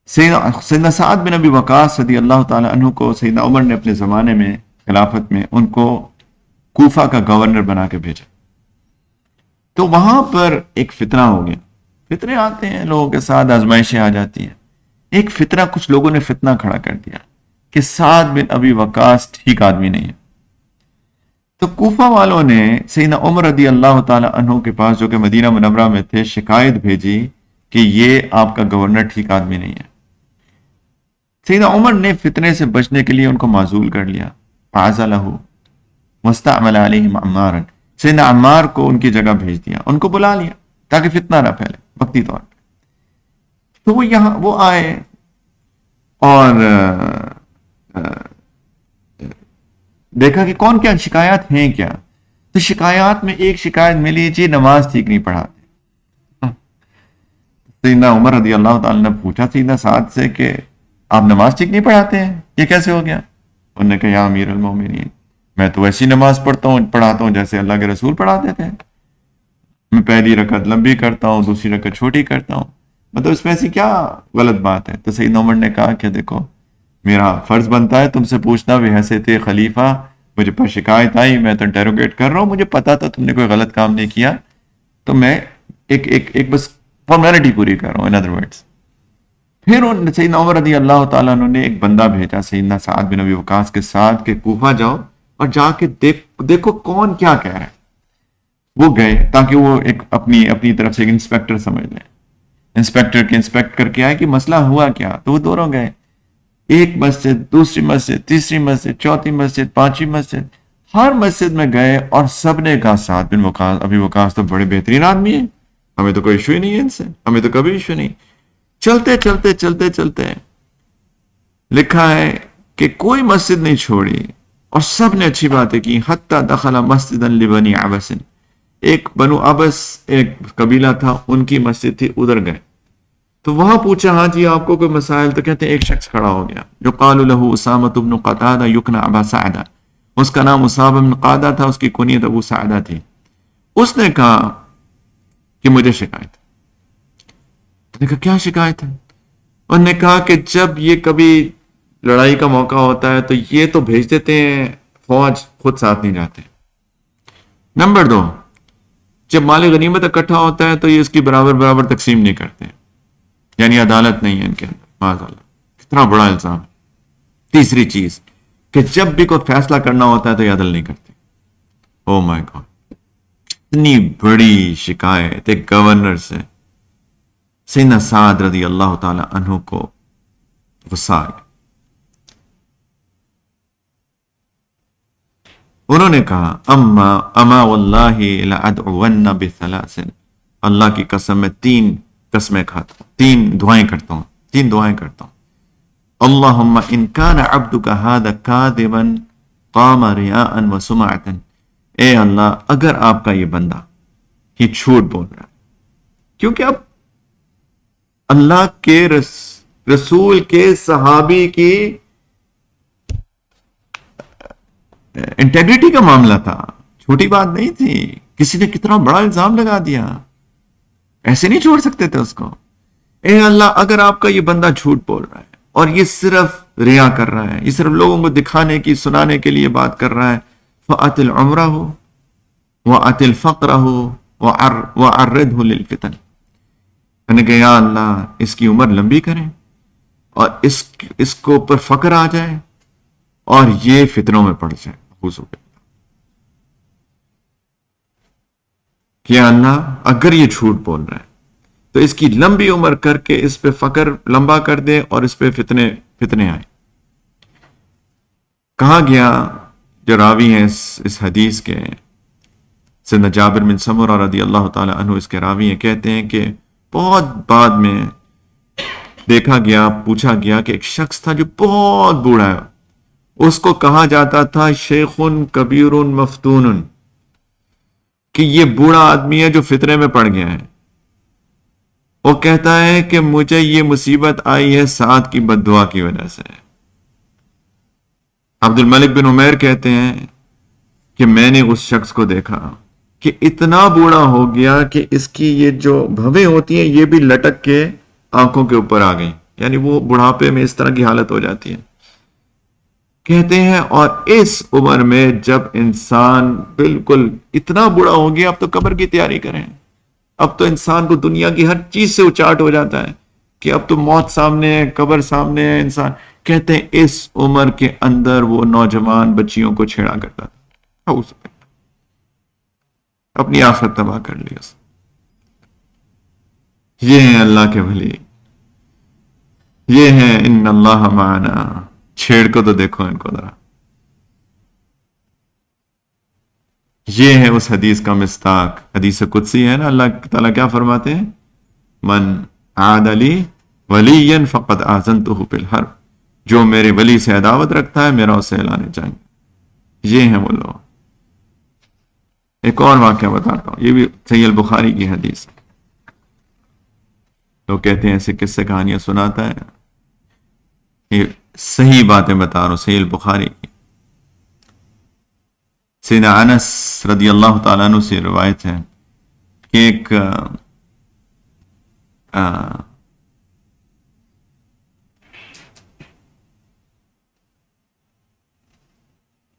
Speaker 1: سیدنا سعد بن ابی وقاص رضی اللہ تعالی عنہ کو سیدنا عمر نے اپنے زمانے میں خلافت میں ان کو کوفہ کا گورنر بنا کے بھیجا. تو وہاں پر ایک فتنہ ہو گیا. فتنے آتے ہیں لوگوں کے ساتھ، آزمائشیں آ جاتی ہیں. ایک فتنہ، کچھ لوگوں نے فتنہ کھڑا کر دیا کہ سعد بن ابی وقاص ٹھیک آدمی نہیں ہے. تو کوفہ والوں نے سیدنا عمر رضی اللہ تعالی عنہ کے پاس، جو کہ مدینہ منورہ میں تھے، شکایت بھیجی کہ یہ آپ کا گورنر ٹھیک آدمی نہیں ہے. سیدنا عمر نے فتنے سے بچنے کے لیے ان کو معزول کر لیا. فعزلہ واستعمل علیہم عمارا، سیدنا عمار کو ان کی جگہ بھیج دیا، ان کو بلا لیا تاکہ فتنہ نہ پھیلے وقتی طور پہ. تو وہ آئے اور دیکھا کہ کون کیا شکایات ہیں کیا. تو شکایات میں ایک شکایت ملی جی نماز ٹھیک نہیں پڑھاتے. سیدنا عمر رضی اللہ تعالیٰ نے پوچھا سیدنا سعد سے کہ آپ نماز ٹھیک نہیں پڑھاتے ہیں, یہ کیسے ہو گیا؟ انہوں نے کہا یا امیر المومنین میں تو ایسی نماز پڑھاتا ہوں جیسے اللہ کے رسول پڑھاتے تھے. میں پہلی رکعت لمبی کرتا ہوں, دوسری رکعت چھوٹی کرتا ہوں, مطلب اس میں ایسی کیا غلط بات ہے؟ تو سیدنا عمر نے کہا کہ دیکھو میرا فرض بنتا ہے تم سے پوچھنا, بحیثیت خلیفہ مجھے پر شکایت آئی, میں تو انٹیروگیٹ کر رہا ہوں, مجھے پتا تھا تم نے کوئی غلط کام نہیں کیا, تو میں ایک بس فارمیلٹی پوری کر رہا ہوں, ان ادر ورڈز. پھر سیدنا عمر رضی اللہ تعالیٰ عنہ نے ایک بندہ بھیجا سیدنا سعد بن ابی وقاص کے ساتھ کہ کوفہ جاؤ اور جا کے دیکھو کون کیا کہہ رہا ہے. وہ گئے تاکہ وہ ایک اپنی طرف سے ایک انسپیکٹر سمجھ لیں, انسپیکٹر کے انسپیکٹ کر کے آئے کہ مسئلہ ہوا کیا. تو وہ دونوں گئے, ایک مسجد, دوسری مسجد, تیسری مسجد, چوتھی مسجد, پانچویں مسجد, ہر مسجد میں گئے اور سب نے کہا سعد بن ابی وقاص تو بڑے بہترین آدمی ہیں, ہمیں تو کوئی ایشو ہی نہیں ہے ان سے, ہمیں تو کبھی ایشو نہیں. چلتے چلتے چلتے چلتے لکھا ہے کہ کوئی مسجد نہیں چھوڑی اور سب نے اچھی باتیں کی. حتی دخل مسجدا لبنی عبس, ایک بنو عبس ایک قبیلہ تھا, ان کی مسجد تھی, ادھر گئے تو وہاں پوچھا ہاں جی آپ کو کوئی مسائل؟ تو کہتے ہیں ایک شخص کھڑا ہو گیا جو قالوا له اسامہ بن قتادہ یکنى ابا سعدہ, اس کا نام اسامہ بن قتادہ تھا, اس کی کنیت ابو سعدہ تھی. اس نے کہا کہ مجھے شکایت. نے کہا کیا شکایت ہے؟ انہوں نے کہا کہ جب یہ کبھی لڑائی کا موقع ہوتا ہے تو یہ تو بھیج دیتے ہیں فوج, خود ساتھ نہیں جاتے. نمبر 2, جب مال غنیمت اکٹھا ہوتا ہے تو یہ اس کی برابر تقسیم نہیں کرتے, یعنی عدالت نہیں ہے ان کے اندر. معاذ اللہ, کتنا بڑا الزام ہے. تیسری چیز کہ جب بھی کوئی فیصلہ کرنا ہوتا ہے تو یہ عدل نہیں کرتے. او مائی گاڈ, اتنی بڑی شکایت ایک گورنر سے. سیدنا سعد رضی اللہ تعالی عنہ کو غصہ آ گیا. انہوں نے کہا اما واللہ لأدعون بثلاث, اللہ کی قسم میں 3 قسمیں کھاتا ہوں, 3 دعائیں کرتا ہوں. اللہم ان کان عبدک ھذا کاذبا قام ریاء وسمعۃ, اے اللہ اگر آپ کا یہ بندہ یہ جھوٹ بول رہا ہے, کیونکہ اب اللہ کے رسول کے صحابی کی انٹیگریٹی کا معاملہ تھا, چھوٹی بات نہیں تھی. کسی نے کتنا بڑا الزام لگا دیا, ایسے نہیں چھوڑ سکتے تھے اس کو. اے اللہ اگر آپ کا یہ بندہ جھوٹ بول رہا ہے اور یہ صرف ریا کر رہا ہے, یہ صرف لوگوں کو دکھانے کی سنانے کے لیے بات کر رہا ہے, فَأَتِلْ عُمْرَهُ وَأَتِلْ فَقْرَهُ وَعَرِّدْهُ لِلْفِتَنِ. میں نے کہا یا اللہ اس کی عمر لمبی کریں اور اس کو اوپر فقر آ جائے اور یہ فتنوں میں پڑ جائے. کہ یا اللہ اگر یہ جھوٹ بول رہا ہے تو اس کی لمبی عمر کر کے اس پہ فقر لمبا کر دے اور اس پہ فتنے آئے. کہا گیا جو راوی ہیں اس حدیث کے, سیدنا جابر بن سمرہ رضی اللہ تعالی عنہ اس کے راوی ہیں, کہتے ہیں کہ بہت بعد میں دیکھا گیا, پوچھا گیا کہ ایک شخص تھا جو بہت بوڑھا ہے, اس کو کہا جاتا تھا شیخ کبیر مفتون, کہ یہ بوڑھا آدمی ہے جو فتنے میں پڑ گیا ہے. وہ کہتا ہے کہ مجھے یہ مصیبت آئی ہے سعد کی بد دعا کی وجہ سے. عبد الملک بن عمیر کہتے ہیں کہ میں نے اس شخص کو دیکھا کہ اتنا بوڑھا ہو گیا کہ اس کی یہ جو بھویں ہوتی ہیں یہ بھی لٹک کے آنکھوں کے اوپر آ گئی, یعنی وہ بڑھاپے میں اس طرح کی حالت ہو جاتی ہے. کہتے ہیں اور اس عمر میں جب انسان بالکل اتنا بوڑھا ہو گیا, اب تو قبر کی تیاری کریں, اب تو انسان کو دنیا کی ہر چیز سے اچاٹ ہو جاتا ہے کہ اب تو موت سامنے ہے, قبر سامنے ہے انسان. کہتے ہیں اس عمر کے اندر وہ نوجوان بچیوں کو چھیڑا کرتا تھا, اپنی آخرت تباہ کر لی اس. یہ ہیں اللہ کے ولی, یہ ہیں ان اللہ معنا. چھیڑ کو تو دیکھو ان کو ذرا. یہ ہے اس حدیث کا مصداق, حدیث قدسی ہے نا, اللہ تعالیٰ کیا فرماتے ہیں, من عاد لی ولیا فقد آذنتہ بالحرب, جو میرے ولی سے عداوت رکھتا ہے میرا اسے اعلان جنگ. یہ ہیں وہ لوگ. ایک اور واقعہ بتاتا ہوں، یہ بھی صحیح البخاری کی حدیث ہے. لوگ کہتے ہیں ایسے قصے کہانیاں سناتا ہے، یہ صحیح باتیں بتا رہا ہوں، صحیح البخاری کی. سیدنا انس رضی اللہ تعالیٰ عنہ سے روایت ہے کہ ایک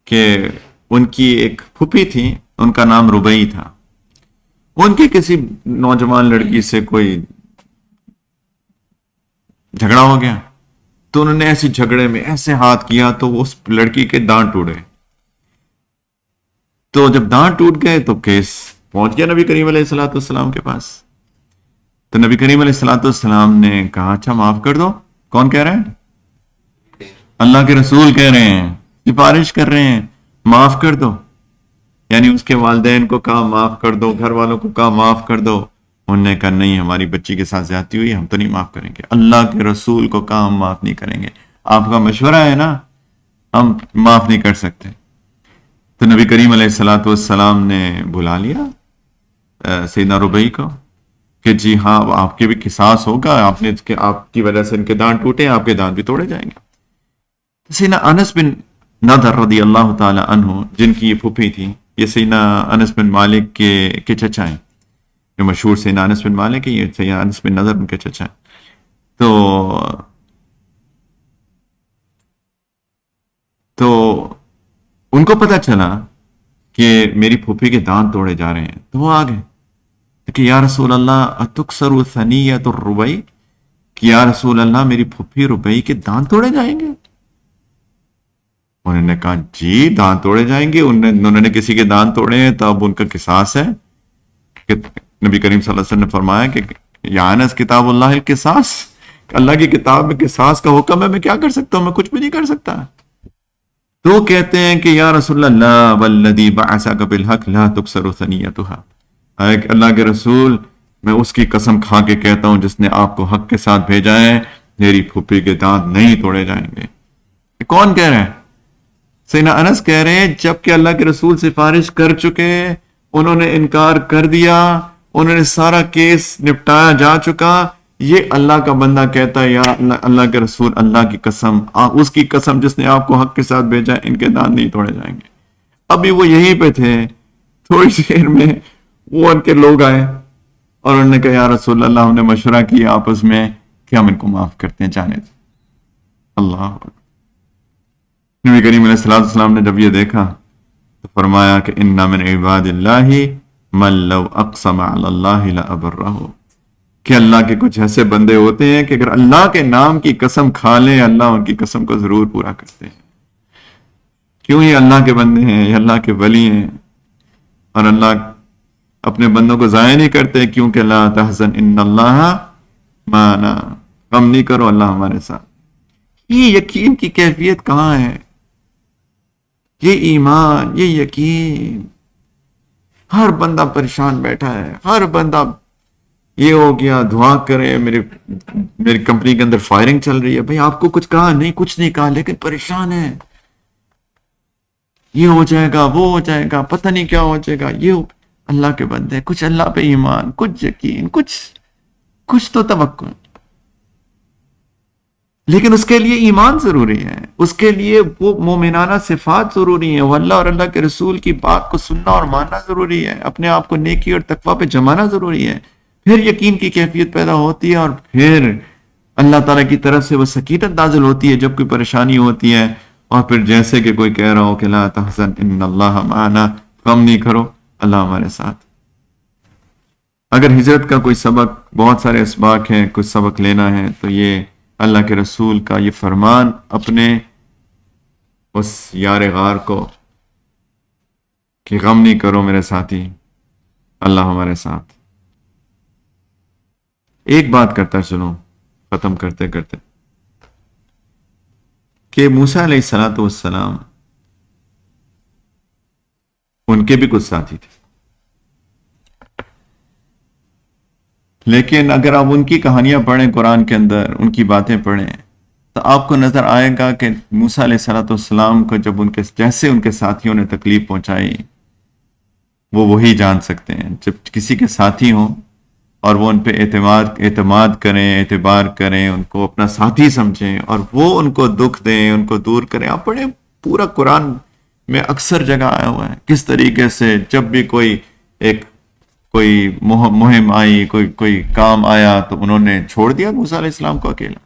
Speaker 1: کہ ان کی ایک پھوپھی تھی، ان کا نام ربیع تھا. ان کی کسی نوجوان لڑکی سے کوئی جھگڑا ہو گیا، تو انہوں نے ایسی جھگڑے میں ایسے ہاتھ کیا تو اس لڑکی کے دانت ٹوٹ گئے. تو جب دانت ٹوٹ گئے تو کیس پہنچ گیا نبی کریم علیہ الصلوۃ والسلام کے پاس. تو نبی کریم علیہ الصلوۃ والسلام نے کہا اچھا معاف کر دو. کون کہہ رہے ہیں؟ اللہ کے رسول کہہ رہے ہیں، سفارش کر رہے ہیں معاف کر دو. یعنی اس کے والدین کو کہا معاف کر دو، گھر والوں کو کہا معاف کر دو. انہوں نے کہا نہیں، ہماری بچی کے ساتھ زیادتی ہوئی، ہم تو نہیں معاف کریں گے. اللہ کے رسول کو کہا ہم معاف نہیں کریں گے، آپ کا مشورہ ہے نا، ہم معاف نہیں کر سکتے. تو نبی کریم علیہ الصلوۃ والسلام نے بلا لیا سیدنا ربیع کو کہ جی ہاں آپ کے بھی قصاص ہوگا، آپ کی وجہ سے ان کے دانت ٹوٹے، آپ کے دانت بھی توڑے جائیں گے. سیدنا انس بن نضر رضی اللہ تعالی عنہ، جن کی یہ پھوپھی تھی، یہ سیدنا انس بن مالک کے چچا ہیں، جو مشہور سیدنا انس بن مالک ہے، یہ سیدنا انس بن نضر ان کے چچا ہیں. تو ان کو پتہ چلا کہ میری پھوپھی کے دانت توڑے جا رہے ہیں، تو وہ آ گئے کہ یا رسول اللہ اتکسر ثنیۃ الربیع، کہ یا رسول اللہ میری پھوپھی ربیع کے دانت توڑے جائیں گے. انہوں نے کہا جی دانت توڑے جائیں گے. انہوں نے کسی کے دانت توڑے ہیں تو اب ان کا قصاص ہے. کہ نبی کریم صلی اللہ علیہ وسلم نے فرمایا کہ یا انس کتاب اللہ القصاص، اللہ کی کتاب میں قصاص کا حکم ہے، میں کیا کر سکتا ہوں، میں کچھ بھی نہیں کر سکتا. تو کہتے ہیں کہ یا رسول اللہ والذی بعثک بالحق لا تکسر ثنیتها، اللہ کے رسول میں اس کی قسم کھا کے کہتا ہوں جس نے آپ کو حق کے ساتھ بھیجا ہے، میری پھوپھی کے دانت نہیں توڑے جائیں گے. کون کہہ رہے ہیں؟ سیدنا انس کہہ رہے ہیں جبکہ اللہ کے رسول سفارش کر چکے، انہوں نے انکار کر دیا، انہوں نے سارا کیس نپٹایا جا چکا، یہ اللہ کا بندہ کہتا ہے یا اللہ کے رسول اللہ کی قسم، اس کی قسم جس نے آپ کو حق کے ساتھ بھیجا، ان کے دانت نہیں توڑے جائیں گے. ابھی وہ یہیں پہ تھے، تھوڑی دیر میں وہ ان کے لوگ آئے اور انہوں نے کہا یا رسول اللہ ہم نے مشورہ کیا آپس میں کہ ہم ان کو معاف کرتے ہیں، جانے دیں. اللہ نبی کریم علیہ الصلوۃ والسلام نے جب یہ دیکھا تو فرمایا کہ ان من عباد اللہ من لو اقسم علی اللہ لابرہ، کہ اللہ کے کچھ ایسے بندے ہوتے ہیں کہ اگر اللہ کے نام کی قسم کھا لیں اللہ ان کی قسم کو ضرور پورا کرتے ہیں. کیوں یہ اللہ کے بندے ہیں، یہ اللہ کے ولی ہیں، اور اللہ اپنے بندوں کو ضائع نہیں کرتے، کیونکہ لا تحزن ان اللہ معنا، غم نہیں کرو اللہ ہمارے ساتھ. یہ یقین کی کیفیت کہاں ہے؟ یہ ایمان، یہ یقین. ہر بندہ پریشان بیٹھا ہے، ہر بندہ یہ ہو گیا دعا کرے، میری کمپنی کے اندر فائرنگ چل رہی ہے، بھئی آپ کو کچھ کہا نہیں، کچھ نہیں کہا، لیکن پریشان ہے، یہ ہو جائے گا وہ ہو جائے گا، پتہ نہیں کیا ہو جائے گا. یہ اللہ کے بندے، کچھ اللہ پہ ایمان، کچھ یقین، کچھ تو توقع. لیکن اس کے لیے ایمان ضروری ہے، اس کے لیے وہ مومنانہ صفات ضروری ہیں، وہ اللہ اور اللہ کے رسول کی بات کو سننا اور ماننا ضروری ہے، اپنے آپ کو نیکی اور تقوی پہ جمانا ضروری ہے. پھر یقین کی کیفیت پیدا ہوتی ہے، اور پھر اللہ تعالیٰ کی طرف سے وہ سکینت نازل ہوتی ہے جب کوئی پریشانی ہوتی ہے. اور پھر جیسے کہ کوئی کہہ رہا ہو کہ لا تحزن ان اللہ معنا، غم نہیں کرو اللہ ہمارے ساتھ. اگر ہجرت کا کوئی سبق، بہت سارے اسباق ہیں، کچھ سبق لینا ہے تو یہ اللہ کے رسول کا یہ فرمان اپنے اس یار غار کو کہ غم نہیں کرو میرے ساتھی، اللہ ہمارے ساتھ. ایک بات کرتا چلوں ختم کرتے کرتے کہ موسیٰ علیہ الصلوۃ والسلام ان کے بھی کچھ ساتھی تھے، لیکن اگر آپ ان کی کہانیاں پڑھیں قرآن کے اندر، ان کی باتیں پڑھیں تو آپ کو نظر آئے گا کہ موسیٰ علیہ الصلوۃ والسلام کو جب ان کے ساتھیوں نے تکلیف پہنچائی وہ وہی جان سکتے ہیں. جب کسی کے ساتھی ہوں اور وہ ان پہ اعتماد کریں، اعتبار کریں، ان کو اپنا ساتھی سمجھیں اور وہ ان کو دکھ دیں، ان کو دور کریں. آپ پڑھیں پورا قرآن میں اکثر جگہ آیا ہوا ہے کس طریقے سے جب بھی کوئی مہم آئی، کوئی کام آیا تو انہوں نے چھوڑ دیا موسیٰ علیہ السلام کو اکیلا.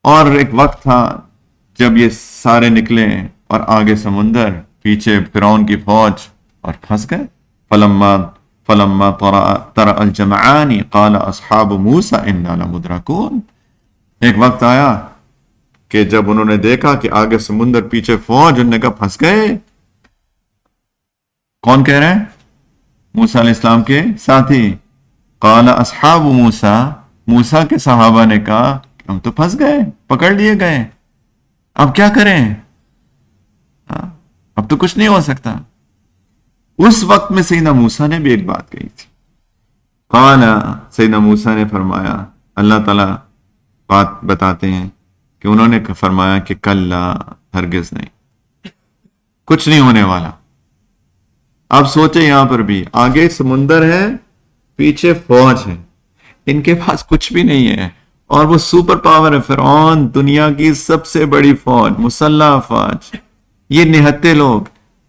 Speaker 1: اور ایک وقت تھا جب یہ سارے نکلے اور آگے سمندر، پیچھے فرعون کی فوج، اور پھنس گئے. فلما ترى الجمعان قال اصحاب موسیٰ انا لمدرکون. ایک وقت آیا کہ جب انہوں نے دیکھا کہ آگے سمندر پیچھے فوج، انہوں نے کہا پھنس گئے. کون کہہ رہے ہیں؟ موسیٰ علیہ السلام کے ساتھی. قال اصحاب موسیٰ، موسیٰ کے صحابہ نے کہا ہم تو پھنس گئے، پکڑ لیے گئے، اب کیا کریں؟ اب تو کچھ نہیں ہو سکتا. اس وقت میں سیدنا موسیٰ نے بھی ایک بات کہی تھی. قال، سیدنا موسیٰ نے فرمایا، اللہ تعالیٰ بات بتاتے ہیں کہ انہوں نے فرمایا کہ کلا، ہرگز نہیں، کچھ نہیں ہونے والا. آپ سوچیں یہاں پر بھی آگے سمندر ہے، پیچھے فوج ہے، ان کے پاس کچھ بھی نہیں ہے اور وہ سپر پاور ہے. فرعون دنیا کی سب سے بڑی فوج، مسلح فوج، یہ نہتے لوگ،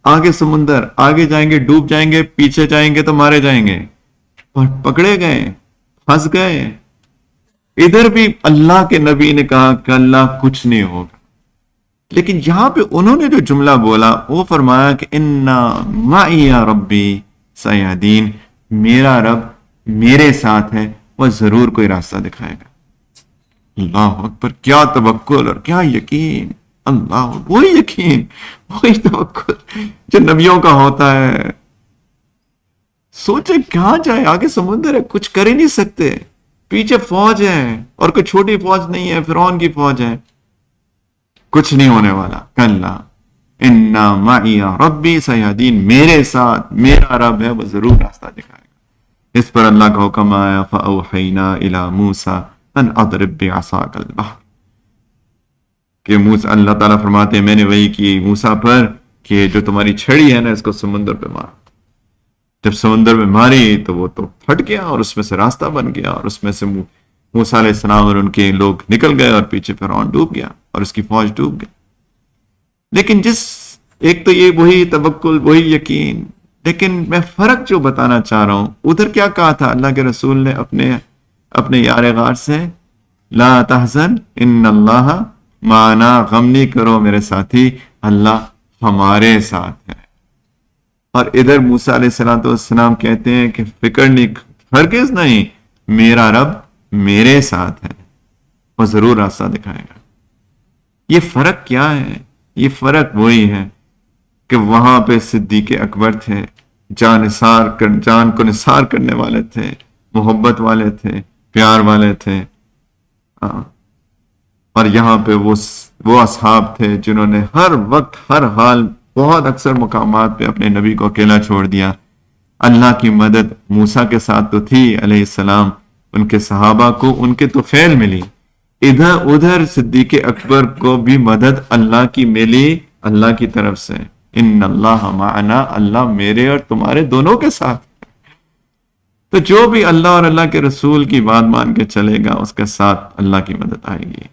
Speaker 1: آگے سمندر، آگے جائیں گے ڈوب جائیں گے، پیچھے جائیں گے تو مارے جائیں گے. پکڑے گئے، پھنس گئے. ادھر بھی اللہ کے نبی نے کہا کہ اللہ کچھ نہیں ہوگا. لیکن یہاں پہ انہوں نے جو جملہ بولا وہ فرمایا کہ انا معی ربی سیہدین، میرا رب میرے ساتھ ہے، وہ ضرور کوئی راستہ دکھائے گا. اللہ اکبر، کیا توکل اور کیا یقین. اللہ، وہی یقین، وہی توکل جو نبیوں کا ہوتا ہے. سوچے کہاں جائے، آگے سمندر ہے، کچھ کر ہی نہیں سکتے، پیچھے فوج ہے اور کوئی چھوٹی فوج نہیں ہے، فرعون کی فوج ہے. کچھ نہیں ہونے والا. کلا انا معی ربی سیہدین، میرے ساتھ میرا رب ہے، وہ ضرور راستہ دکھائے گا. اس پر اللہ کا حکم آیا فاوحینا الی موسیٰ ان اضرب بعصاک البحر، کہ موسیٰ، اللہ تعالیٰ فرماتے ہیں میں نے وحی کی موسیٰ پر کہ جو تمہاری چھڑی ہے نا اس کو سمندر پہ مار. جب سمندر میں ماری تو وہ تو پھٹ گیا اور اس میں سے راستہ بن گیا اور اس میں سے موسیٰ علیہ السلام اور ان کے لوگ نکل گئے اور پیچھے فرعون ڈوب گیا اور اس کی فوج ڈوب گئی. لیکن ایک تو یہ وہی توکل، وہی یقین. لیکن میں فرق جو بتانا چاہ رہا ہوں، ادھر کیا کہا تھا اللہ کے رسول نے اپنے یار غار سے، لا تحزن ان اللہ معنا، غم نہیں کرو میرے ساتھی، اللہ ہمارے ساتھ ہے. اور ادھر موسیٰ علیہ السلام کہتے ہیں کہ فکر نہیں، ہرگز نہیں، میرا رب میرے ساتھ ہے، وہ ضرور راستہ دکھائے گا. یہ فرق کیا ہے؟ یہ فرق وہی ہے کہ وہاں پہ صدیق اکبر تھے، جان کو نثار کرنے والے تھے، محبت والے تھے، پیار والے تھے. اور یہاں پہ وہ اصحاب تھے جنہوں نے ہر وقت، ہر حال، بہت اکثر مقامات پہ اپنے نبی کو اکیلا چھوڑ دیا. اللہ کی مدد موسیٰ کے ساتھ تو تھی علیہ السلام، ان کے صحابہ کو ان کے تو فعل ملی، ادھر صدیق اکبر کو بھی مدد اللہ کی ملی، اللہ کی طرف سے. ان اللہ معنا، اللہ میرے اور تمہارے دونوں کے ساتھ. تو جو بھی اللہ اور اللہ کے رسول کی بات مان کے چلے گا اس کے ساتھ اللہ کی مدد آئے گی.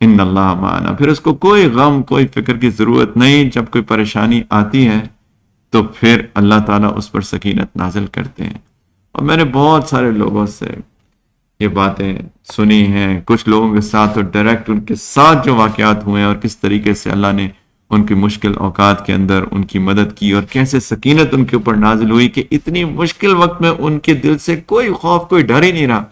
Speaker 1: ان اللہ معنا، پھر اس کو کوئی غم، کوئی فکر کی ضرورت نہیں. جب کوئی پریشانی آتی ہے تو پھر اللہ تعالیٰ اس پر سکینت نازل کرتے ہیں. اور میں نے بہت سارے لوگوں سے یہ باتیں سنی ہیں، کچھ لوگوں کے ساتھ اور ڈائریکٹ ان کے ساتھ جو واقعات ہوئے ہیں اور کس طریقے سے اللہ نے ان کی مشکل اوقات کے اندر ان کی مدد کی اور کیسے سکینت ان کے اوپر نازل ہوئی کہ اتنی مشکل وقت میں ان کے دل سے کوئی خوف، کوئی ڈر ہی نہیں رہا.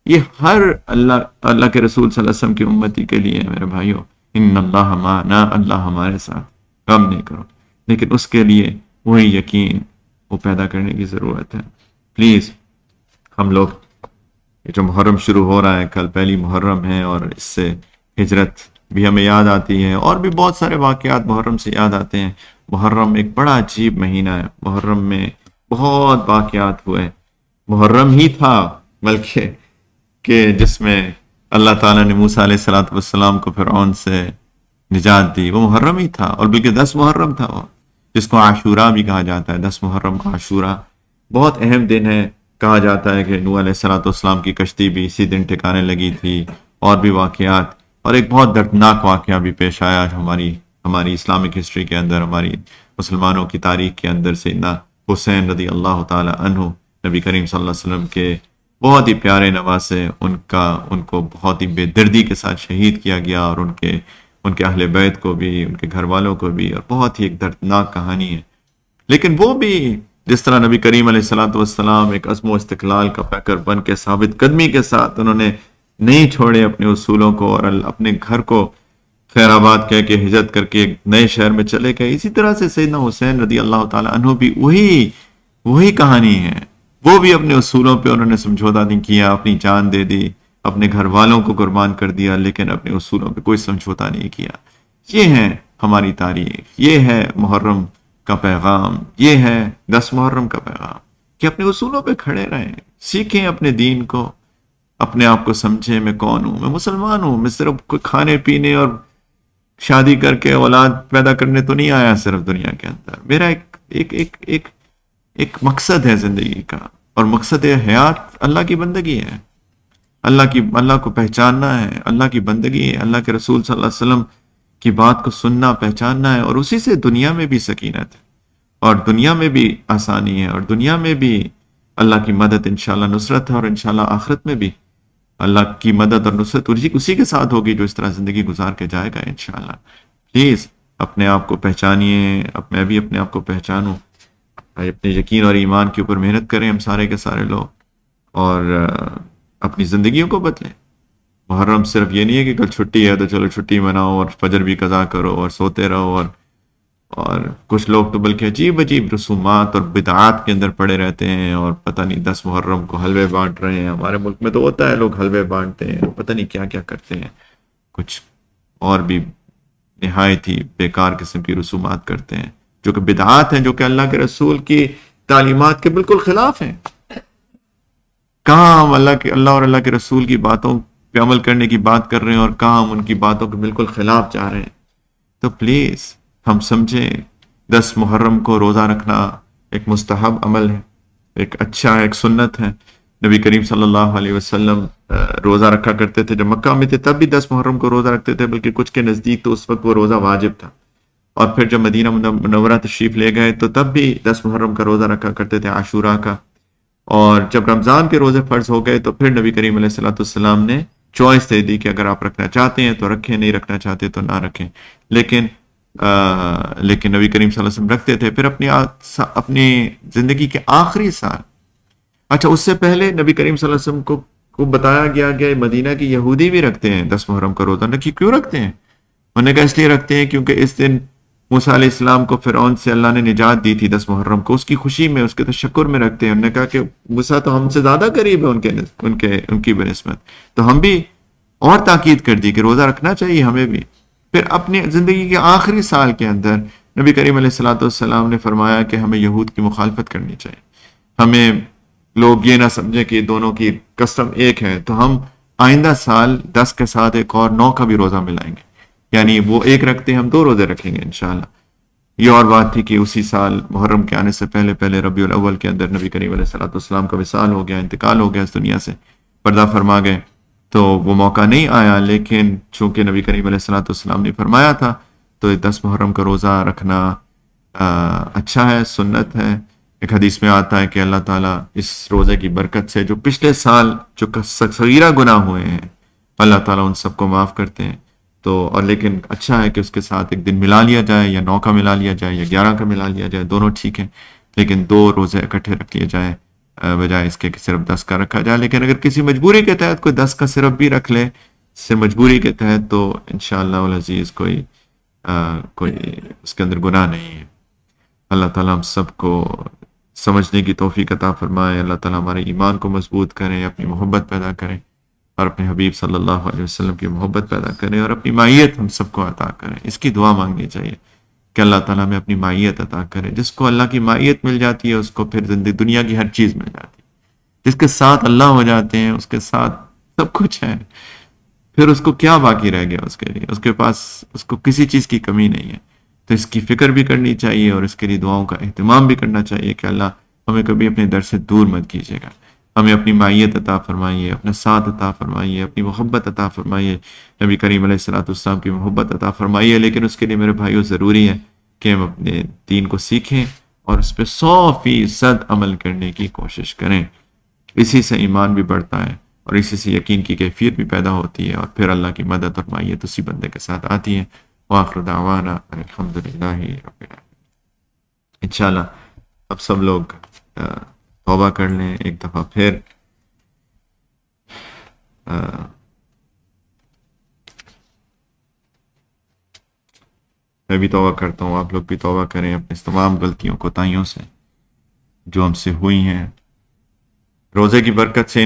Speaker 1: یہ ہر اللہ کے رسول صلی اللہ علیہ وسلم کی امتی کے لیے ہے میرے بھائیوں. ان اللہ معنا، اللہ ہمارے ساتھ، غم نہیں کرو. لیکن اس کے لیے وہی یقین وہ پیدا کرنے کی ضرورت ہے. پلیز ہم لوگ، یہ جو محرم شروع ہو رہا ہے، کل پہلی محرم ہے اور اس سے ہجرت بھی ہمیں یاد آتی ہے اور بھی بہت سارے واقعات محرم سے یاد آتے ہیں. محرم ایک بڑا عجیب مہینہ ہے. محرم میں بہت واقعات ہوئے. محرم ہی تھا بلکہ کہ جس میں اللہ تعالیٰ نے موسیٰ علیہ السلام کو فرعون سے نجات دی، وہ محرم ہی تھا. اور بلکہ 10 محرم تھا وہ. جس کو عاشورہ بھی کہا جاتا ہے، 10 محرم کو عاشورہ بہت اہم دن ہے۔ کہا جاتا ہے کہ نوح علیہ الصلوۃ والسلام کی کشتی بھی اسی دن ٹھکانے لگی تھی، اور بھی واقعات، اور ایک بہت دردناک واقعہ بھی پیش آیا ہماری اسلامک ہسٹری کے اندر، ہماری مسلمانوں کی تاریخ کے اندر، سیدنا حسین رضی اللہ تعالی عنہ، نبی کریم صلی اللہ علیہ وسلم کے بہت ہی پیارے نواسے، ان کو بہت ہی بے دردی کے ساتھ شہید کیا گیا، اور ان کے اہل بیت کو بھی، ان کے گھر والوں کو بھی، اور بہت ہی ایک دردناک کہانی ہے۔ لیکن وہ بھی جس طرح نبی کریم علیہ الصلوۃ والسلام ایک عزم و استقلال کا پیکر بن کے ثابت قدمی کے ساتھ انہوں نے نہیں چھوڑے اپنے اصولوں کو، اور اپنے گھر کو خیر آباد کہہ کے ہجرت کر کے ایک نئے شہر میں چلے گئے، اسی طرح سے سیدنا حسین رضی اللہ تعالی عنہ بھی وہی کہانی ہے۔ وہ بھی اپنے اصولوں پہ انہوں نے سمجھوتا نہیں کیا، اپنی جان دے دی، اپنے گھر والوں کو قربان کر دیا، لیکن اپنے اصولوں پہ کوئی سمجھوتا نہیں کیا۔ یہ ہے ہماری تاریخ، یہ ہے محرم کا پیغام، یہ ہے 10 محرم کا پیغام، کہ اپنے اصولوں پہ کھڑے رہیں، سیکھیں اپنے دین کو، اپنے آپ کو سمجھیں میں کون ہوں، میں مسلمان ہوں، میں صرف کوئی کھانے پینے اور شادی کر کے اولاد پیدا کرنے تو نہیں آیا صرف دنیا کے اندر۔ میرا ایک مقصد ہے زندگی کا، اور مقصد حیات اللہ کی بندگی ہے، اللہ کو پہچاننا ہے، اللہ کی بندگی ہے، اللہ کے رسول صلی اللہ علیہ وسلم کی بات کو سننا، پہچاننا ہے، اور اسی سے دنیا میں بھی سکینت ہے، اور دنیا میں بھی آسانی ہے، اور دنیا میں بھی اللہ کی مدد انشاءاللہ نصرت ہے، اور انشاءاللہ آخرت میں بھی اللہ کی مدد اور نصرت اسی کے ساتھ ہوگی جو اس طرح زندگی گزار کے جائے گا انشاءاللہ۔ پلیز اپنے آپ کو پہچانیے، میں بھی اپنے آپ کو پہچانوں، اپنے یقین اور ایمان کے اوپر محنت کریں ہم سارے کے سارے لوگ، اور اپنی زندگیوں کو بدلیں۔ محرم صرف یہ نہیں ہے کہ کل چھٹی ہے تو چلو چھٹی مناؤ اور فجر بھی قضا کرو اور سوتے رہو، اور کچھ لوگ تو بلکہ عجیب رسومات اور بدعات کے اندر پڑے رہتے ہیں، اور پتہ نہیں 10 محرم کو حلوے بانٹ رہے ہیں۔ ہمارے ملک میں تو ہوتا ہے لوگ حلوے بانٹتے ہیں، پتہ نہیں کیا کیا کرتے ہیں، کچھ اور بھی نہایت ہی بیکار قسم کی رسومات کرتے ہیں، جو کہ بدعات ہیں، جو کہ اللہ کے رسول کی تعلیمات کے بالکل خلاف ہیں۔ کہاں ہم اللہ اور اللہ کے رسول کی باتوں پہ عمل کرنے کی بات کر رہے ہیں، اور کہاں ہم ان کی باتوں کے بالکل خلاف جا رہے ہیں۔ تو پلیز ہم سمجھیں 10 محرم کو روزہ رکھنا ایک مستحب عمل ہے، ایک اچھا ایک سنت ہے۔ نبی کریم صلی اللہ علیہ وسلم روزہ رکھا کرتے تھے، جب مکہ میں تھے تب بھی 10 محرم کو روزہ رکھتے تھے، بلکہ کچھ کے نزدیک تو اس وقت وہ روزہ واجب تھا، اور پھر جب مدینہ منورہ تشریف لے گئے تو تب بھی 10 محرم کا روزہ رکھا کرتے تھے، عاشورہ کا، اور جب رمضان کے روزے فرض ہو گئے تو پھر نبی کریم علیہ الصلوۃ والسلام نے چوائس دے دی کہ اگر آپ رکھنا چاہتے ہیں تو رکھیں، نہیں رکھنا چاہتے تو نہ رکھیں، لیکن نبی کریم صلی اللہ علیہ وسلم رکھتے تھے۔ پھر اپنی زندگی کے آخری سال، اچھا اس سے پہلے نبی کریم صلی اللہ علیہ وسلم کو بتایا گیا کہ مدینہ کی یہودی بھی رکھتے ہیں 10 محرم کا روزہ۔ کیوں رکھتے ہیں؟ انہوں نے کہا اس لیے رکھتے ہیں کیونکہ اس دن موسیٰ علیہ السلام کو فرعون سے اللہ نے نجات دی تھی 10 محرم کو، اس کی خوشی میں، اس کے تشکر میں رکھتے ہیں۔ انہوں نے کہا کہ موسیٰ تو ہم سے زیادہ قریب ہے ان کی بنسبت، تو ہم بھی اور تاکید کر دی کہ روزہ رکھنا چاہیے ہمیں بھی۔ پھر اپنی زندگی کے آخری سال کے اندر نبی کریم علیہ الصلوۃ والسلام نے فرمایا کہ ہمیں یہود کی مخالفت کرنی چاہیے، ہمیں لوگ یہ نہ سمجھیں کہ دونوں کی قسم ایک ہے، تو ہم آئندہ سال 10 کے ساتھ ایک اور 9 کا بھی روزہ ملائیں گے، یعنی وہ ایک رکھتے ہیں ہم 2 روزے رکھیں گے انشاءاللہ۔ یہ اور بات تھی کہ اسی سال محرم کے آنے سے پہلے ربیع الاول کے اندر نبی کریم علیہ الصلوۃ والسلام کا وصال ہو گیا، انتقال ہو گیا، اس دنیا سے پردہ فرما گئے، تو وہ موقع نہیں آیا، لیکن چونکہ نبی کریم علیہ الصلوۃ والسلام نے فرمایا تھا تو 10 محرم کا روزہ رکھنا اچھا ہے، سنت ہے۔ ایک حدیث میں آتا ہے کہ اللہ تعالیٰ اس روزے کی برکت سے جو پچھلے سال جو صغیرہ گناہ ہوئے ہیں اللہ تعالیٰ ان سب کو معاف کرتے ہیں، تو اور لیکن اچھا ہے کہ اس کے ساتھ ایک دن ملا لیا جائے، یا 9 کا ملا لیا جائے، یا 11 کا ملا لیا جائے، دونوں ٹھیک ہیں، لیکن 2 روزے اکٹھے رکھ لیے جائیں بجائے اس کے کہ صرف 10 کا رکھا جائے۔ لیکن اگر کسی مجبوری کے تحت کوئی 10 کا صرف بھی رکھ لے سے مجبوری کے تحت، تو انشاءاللہ العزیز کوئی اس کے اندر گناہ نہیں ہے۔ اللہ تعالیٰ ہم سب کو سمجھنے کی توفیق عطا فرمائے، اللہ تعالیٰ ہمارے ایمان کو مضبوط کریں، اپنی محبت پیدا کریں، اور اپنے حبیب صلی اللہ علیہ وسلم کی محبت پیدا کریں، اور اپنی مائیت ہم سب کو عطا کریں۔ اس کی دعا مانگنی چاہیے کہ اللہ تعالیٰ ہمیں اپنی مائیت عطا کرے۔ جس کو اللہ کی مائیت مل جاتی ہے اس کو پھر زندگی دنیا کی ہر چیز مل جاتی ہے، جس کے ساتھ اللہ ہو جاتے ہیں اس کے ساتھ سب کچھ ہے، پھر اس کو کیا باقی رہ گیا اس کے لیے، اس کے پاس اس کو کسی چیز کی کمی نہیں ہے۔ تو تو اس کی فکر بھی کرنی چاہیے اور اس کے لیے دعاؤں کا اہتمام بھی کرنا چاہیے کہ اللہ ہمیں کبھی اپنے در سے دور مت کیجیے گا، ہمیں اپنی معیت عطا فرمائیے، اپنا ساتھ عطا فرمائیے، اپنی محبت عطا فرمائیے، نبی کریم علیہ الصلوۃ والسلام کی محبت عطا فرمائیے۔ لیکن اس کے لیے میرے بھائیوں ضروری ہے کہ ہم اپنے دین کو سیکھیں اور اس پہ 100% عمل کرنے کی کوشش کریں۔ اسی سے ایمان بھی بڑھتا ہے اور اسی سے یقین کی کیفیت بھی پیدا ہوتی ہے، اور پھر اللہ کی مدد اور معیت اسی بندے کے ساتھ آتی ہے۔ وآخر دعوانا الحمدللہ رب العالمین۔ انشاءاللہ اب سب لوگ توبہ کر لیں ایک دفعہ پھر۔ میں بھی توبہ کرتا ہوں، آپ لوگ بھی توبہ کریں اپنے تمام غلطیوں کوتاہیوں سے جو ہم سے ہوئی ہیں۔ روزے کی برکت سے،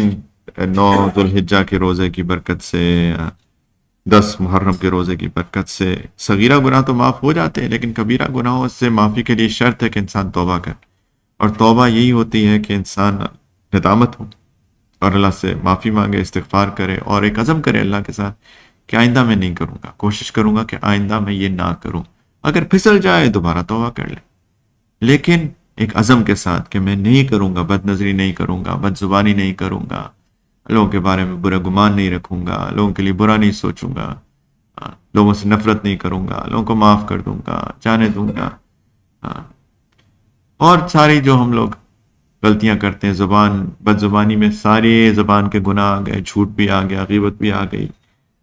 Speaker 1: 9 ذوالحجہ کے روزے کی برکت سے، 10 محرم کے روزے کی برکت سے صغیرہ گناہ تو معاف ہو جاتے ہیں، لیکن کبیرہ گناہوں سے معافی کے لیے شرط ہے کہ انسان توبہ کرے، اور توبہ یہی ہوتی ہے کہ انسان ندامت ہو اور اللہ سے معافی مانگے، استغفار کرے اور ایک عزم کرے اللہ کے ساتھ کہ آئندہ میں نہیں کروں گا، کوشش کروں گا کہ آئندہ میں یہ نہ کروں۔ اگر پھسل جائے دوبارہ توبہ کر لے، لیکن ایک عزم کے ساتھ کہ میں نہیں کروں گا، بد نظری نہیں کروں گا، بد زبانی نہیں کروں گا، لوگوں کے بارے میں برا گمان نہیں رکھوں گا، لوگوں کے لیے برا نہیں سوچوں گا، لوگوں سے نفرت نہیں کروں گا، لوگوں کو معاف کر دوں گا، جانے دوں گا۔ اور ساری جو ہم لوگ غلطیاں کرتے ہیں، بد زبانی میں سارے زبان کے گناہ آ گئے، جھوٹ بھی آ گیا، غیبت بھی آ گئی،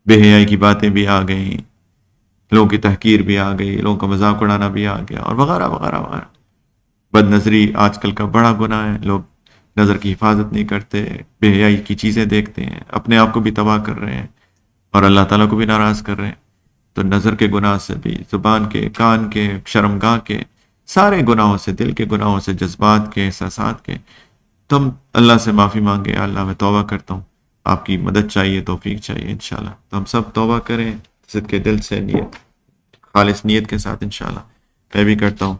Speaker 1: بے حیائی کی باتیں بھی آ گئیں، لوگوں کی تحقیر بھی آ گئی، لوگوں کا مذاق اڑانا بھی آ گیا، اور وغیرہ وغیرہ وغیرہ۔ بد نظری آج کل کا بڑا گناہ ہے، لوگ نظر کی حفاظت نہیں کرتے، بے حیائی کی چیزیں دیکھتے ہیں، اپنے آپ کو بھی تباہ کر رہے ہیں اور اللہ تعالیٰ کو بھی ناراض کر رہے ہیں۔ تو نظر کے گناہ سے بھی، زبان کے، کان کے، شرمگاہ کے، سارے گناہوں سے، دل کے گناہوں سے، جذبات کے، احساسات کے، تم اللہ سے معافی مانگے۔ اللہ میں توبہ کرتا ہوں، آپ کی مدد چاہیے، توفیق چاہیے انشاءاللہ۔ تو ہم سب توبہ کریں صدقے دل سے، نیت خالص نیت کے ساتھ انشاءاللہ۔ میں بھی کرتا ہوں،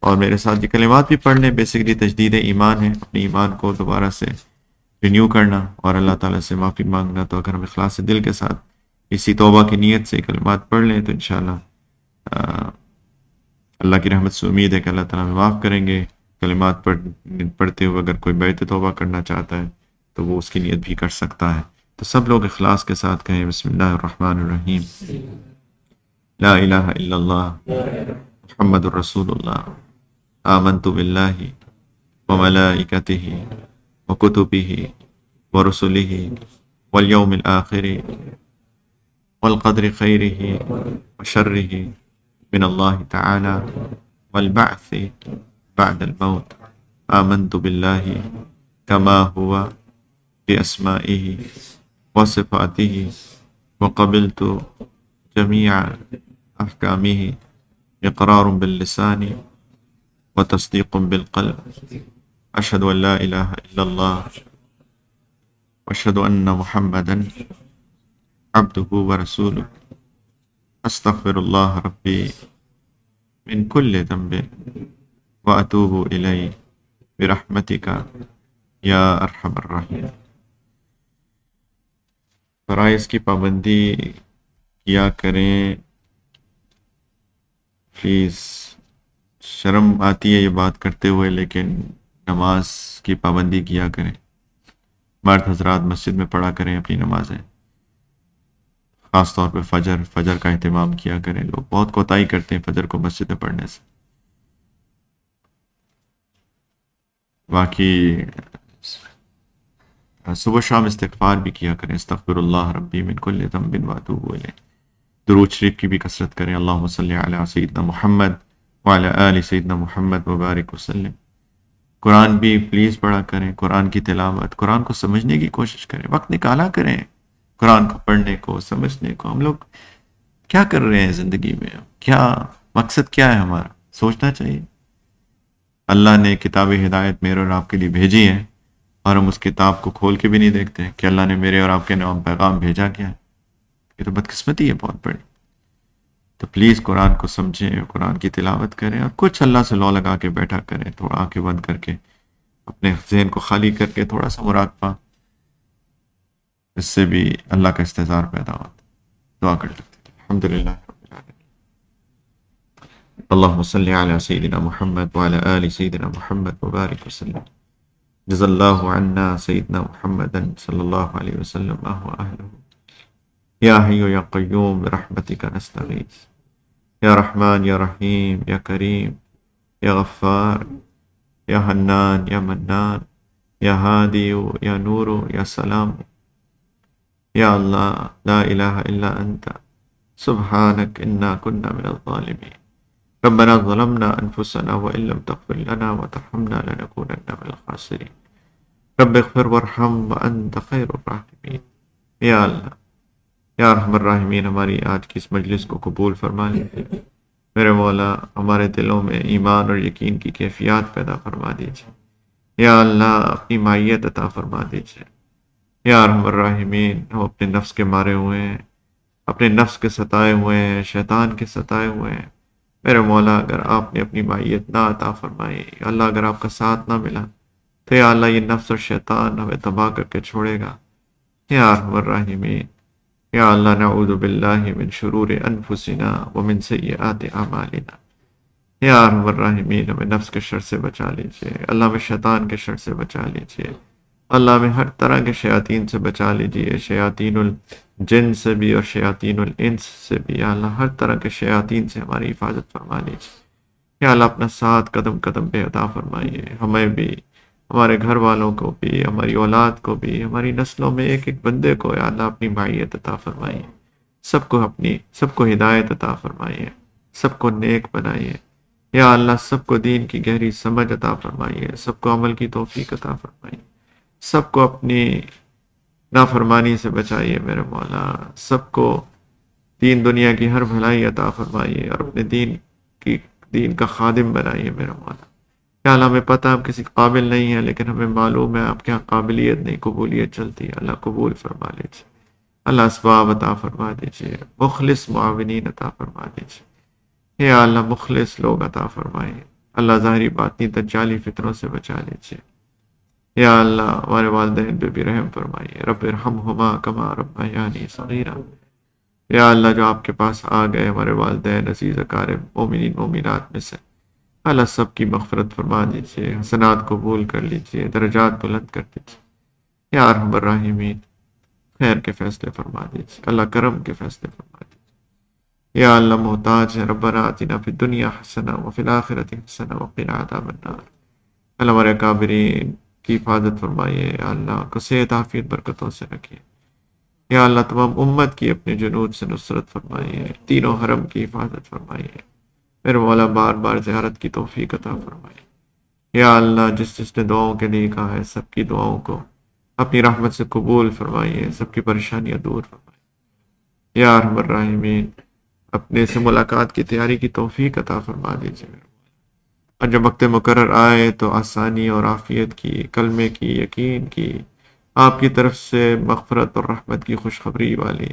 Speaker 1: اور میرے ساتھ یہ کلمات بھی پڑھ لیں۔ بیسیکلی تجدید ایمان ہے، اپنے ایمان کو دوبارہ سے رینیو کرنا اور اللہ تعالیٰ سے معافی مانگنا۔ تو اگر ہم اخلاص دل کے ساتھ اسی توبہ کی نیت سے کلمات پڑھ لیں تو انشاءاللہ اللہ کی رحمت سے امید ہے کہ اللہ تعالیٰ ہمیں معاف کریں گے۔ کلمات پڑھتے ہوئے اگر کوئی بیعت توبہ کرنا چاہتا ہے تو وہ اس کی نیت بھی کر سکتا ہے۔ تو سب لوگ اخلاص کے ساتھ کہیں بسم اللہ الرحمن الرحیم، لا الہ الا اللہ محمد الرسول اللہ، آمنت باللہ وملائکتہ وکتبہ ورسلہ والیوم الآخر والقدر خیرہ وشرہ من اللہ تعالی والبعث بعد الموت، آمنت باللہ کما ہوا بأسمائہ وصفاتہ وقبلت جمیع احکامہ اقرار باللسان وتصدیق بالقلب، اشہد ان لا الہ الا اللہ واشہد ان محمدا عبدہ ورسولہ، استغفر اللہ ربی من کل ذنب واتوب الیہ برحمتک یا ارحم الراحمین۔ فرائض کی پابندی کیا کریں پلیز۔ شرم آتی ہے یہ بات کرتے ہوئے، لیکن نماز کی پابندی کیا کریں۔ مرد حضرات مسجد میں پڑھا کریں اپنی نمازیں، خاص طور پہ فجر کا اہتمام کیا کریں۔ لوگ بہت کوتاہی کرتے ہیں فجر کو مسجد میں پڑھنے سے۔ باقی صبح شام استغفار بھی کیا کریں، استغفر اللہ ربی من کل ذنب واتوب الیہ۔ درود شریف کی بھی کثرت کریں، اللہم صلی علی سیدنا محمد وعلی آل سیدنا محمد وبارک وسلم۔ قرآن بھی پلیز پڑھا کریں، قرآن کی تلاوت، قرآن کو سمجھنے کی کوشش کریں، وقت نکالا کریں قرآن کو پڑھنے کو، سمجھنے کو۔ ہم لوگ کیا کر رہے ہیں زندگی میں، کیا مقصد کیا ہے ہمارا، سوچنا چاہیے۔ اللہ نے کتاب ہدایت میرے اور آپ کے لیے بھیجی ہے، اور ہم اس کتاب کو کھول کے بھی نہیں دیکھتے کہ اللہ نے میرے اور آپ کے نام پیغام بھیجا کیا ہے۔ یہ تو بدقسمتی ہے بہت بڑی۔ تو پلیز قرآن کو سمجھیں، قرآن کی تلاوت کریں، اور کچھ اللہ سے لو لگا کے بیٹھا کریں، تھوڑا آنکھیں بند کر کے اپنے ذہن کو خالی کر کے تھوڑا سا مراقبہ، اس سے بھی اللہ کا استحضار پیدا ہوتا ہے۔ دعا کر لیتے ہیں۔ الحمدللہ رب العالمین۔ اللهم صل على سيدنا محمد وعلى آل سيدنا محمد وبارك وسلم. جزا الله عنا سيدنا محمدا صلى الله عليه وسلم أهو أهله. يا حي يا قيوم برحمتك نستغيث. يا رحمن يا رحيم يا كريم يا غفار يا حنان يا منان يا هادي يا نور يا سلام. يا الله لا إله إلا أنت سبحانك إنا كنا من الظالمين. ربنا ظلمنا أنفسنا وإن لم تغفر لنا وترحمنا لنكونن من الخاسرين. رب اغفر وارحم وأنت خير الراحمين. یا اللہ یا ارحم الراحمین، ہماری آج کی اس مجلس کو قبول فرما لیجیے۔ میرے مولا ہمارے دلوں میں ایمان اور یقین کی کیفیات پیدا فرما دیجیے۔ یا اللہ اپنی مائیت عطا فرما دیجیے۔ یا ارحم الراحمین، ہم اپنے نفس کے مارے ہوئے ہیں، اپنے نفس کے ستائے ہوئے ہیں، شیطان کے ستائے ہوئے ہیں۔ میرے مولا اگر آپ نے اپنی مائیت نہ عطا فرمائی، اللہ اگر آپ کا ساتھ نہ ملا تو یا اللہ یہ نفس اور شیطان ہمیں تباہ کر کے چھوڑے گا۔ یا ارحم الراحمین، یا اللہ نعوذ باللہ من شرور انفسنا ومن سیئات اعمالنا۔ یا ارحم الراحمین، ہمیں نفس کے شر سے بچا لیجیے، اللہ ہمیں شیطان کے شر سے بچا لیجیے، اللہ ہمیں ہر طرح کے شیاطین سے بچا لیجیے، شیاطین الجن سے بھی اور شیاطین الانس سے بھی۔ یا اللہ ہر طرح کے شیاطین سے ہماری حفاظت فرما لیجیے۔ یا اللہ اپنا ساتھ قدم قدم پہ عطا فرمائیے، ہمیں بھی، ہمارے گھر والوں کو بھی، ہماری اولاد کو بھی، ہماری نسلوں میں ایک ایک بندے کو یا اللہ اپنی معیت عطا فرمائیے، سب کو ہدایت عطا فرمائیے، سب کو نیک بنائیے۔ یا اللہ سب کو دین کی گہری سمجھ عطا فرمائیے، سب کو عمل کی توفیق عطا فرمائیے، سب کو اپنی نافرمانی سے بچائیے میرے مولا، سب کو دین دنیا کی ہر بھلائی عطا فرمائیے اور اپنے دین کا خادم بنائیے میرے مولا۔ یا اللہ ہمیں پتہ ہم کسی قابل نہیں ہیں، لیکن ہمیں معلوم ہے آپ کے یہاں قابلیت نہیں، قبولیت چلتی ہے۔ اللہ قبول فرما لیجیے، اللہ اسباب عطا فرما دیجیے، مخلص معاونین عطا فرما دیجیے۔ یا اللہ مخلص لوگ عطا فرمائیے، اللہ ظاہری باطنی دجالی فتنوں سے بچا لیجیے۔ یا اللہ ہمارے والدین پہ بھی رحم فرمائیے، رب ارحمہما کما ربیانی صغیرا۔ یا اللہ جو آپ کے پاس آ گئے ہمارے والدین عزیز اقارب مومنین مومنات میں سے، اللہ سب کی مغفرت فرما دیجیے، حسنات قبول کر لیجیے، درجات بلند کر دیجیے۔ یا ارحم الراحمین خیر کے فیصلے فرما دیجیے، اللہ کرم کے فیصلے فرما دیجیے۔ یا اللہ محتاج ہے، ربنا آتنا فی الدنیا حسنہ وفی الآخرۃ حسنہ وقنا عذاب النار۔ اللہ ہمارے اکابرین کی حفاظت فرمائیے، یا اللہ کو صحت عافیت برکتوں سے رکھیے۔ یا اللہ تمام امت کی اپنے جنود سے نصرت فرمائیے، تینوں حرم کی حفاظت فرمائیے، میرے مولا بار بار زیارت کی توفیق عطا فرمائیے۔ یا اللہ جس نے دعاؤں کے لیے کہا ہے، سب کی دعاؤں کو اپنی رحمت سے قبول فرمائیے، سب کی پریشانیاں دور فرمائیے۔ یا ارحم الراحمین اپنے سے ملاقات کی تیاری کی توفیق عطا فرما دیجیے، اور جب وقت مقرر آئے تو آسانی اور عافیت کی، کلمے کی، یقین کی، آپ کی طرف سے مغفرت اور رحمت کی خوشخبری والی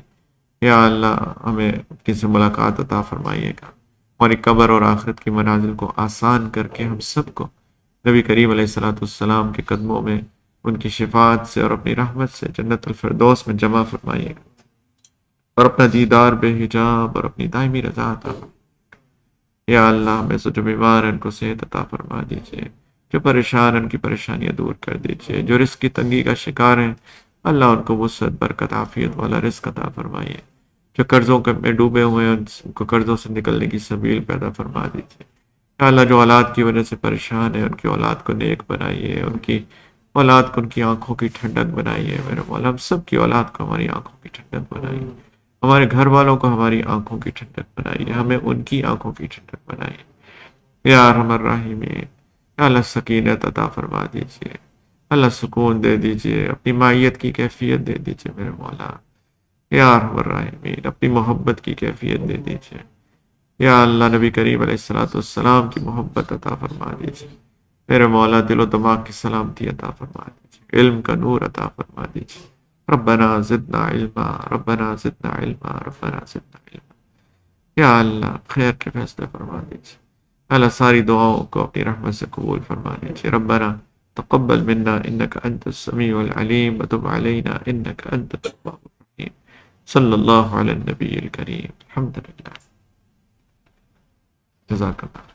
Speaker 1: یا اللہ ہمیں اپنی سے ملاقات عطا فرمائیے گا۔ ہماری قبر اور آخرت کی منازل کو آسان کر کے ہم سب کو نبی کریم علیہ السلام کے قدموں میں ان کی شفاعت سے اور اپنی رحمت سے جنت الفردوس میں جمع فرمائیے گا، اور اپنا دیدار بے حجاب اور اپنی دائمی رضا عطا فرمائیے۔ یا اللہ ہمیں سے جو بیمار ہیں ان کو صحت عطا فرما دیجیے، جو پریشان ہیں ان کی پریشانیاں دور کر دیجیے، جو رزق کی تنگی کا شکار ہیں اللہ ان کو وسعت برکت عافیت والا رزق عطا فرمائیے، جو قرضوں میں ڈوبے ہوئے ہیں ان کو قرضوں سے نکلنے کی سبیل پیدا فرما دیجیے۔ یا اللہ جو اولاد کی وجہ سے پریشان ہیں ان کی اولاد کو نیک بنائیے، ان کی اولاد کو ان کی آنکھوں کی ٹھنڈک بنائیے، میرے مولا ہم سب کی اولاد کو ہماری آنکھوں کی ٹھنڈک بنائیے، ہمارے گھر والوں کو ہماری آنکھوں کی ٹھنڈک بنائیے، ہمیں ان کی آنکھوں کی ٹھنڈک بنائیے۔ یا ارحم الراحمین یا اللہ سکینت عطا فرما دیجیے، اللہ سکون دے دیجیے، اپنی مائیت کی کیفیت دے دیجیے میرے مولا۔ یا ارحم الراحمین اپنی محبت کی کیفیت دے دیجیے۔ یا اللہ نبی کریم علیہ السلام کی محبت عطا فرما دیجیے، میرے مولا دل و دماغ کی سلامتی عطا فرما دیجیے، علم کا نور عطا فرما دیجیے۔ ربنا زدنا علما، ربنا زدنا علما، ربنا زدنا علما۔ یا اللہ خیر کے فیصلے فرما دیجیے، اللہ ساری دعاؤں کو اپنی رحمت سے قبول فرما لیجیے۔ ربنا تقبل منا انک انت السمیع العلیم وتب علینا انک انت التواب الرحیم۔ صلی اللہ علی النبی الکریم، الحمدللہ۔ جزاک اللہ.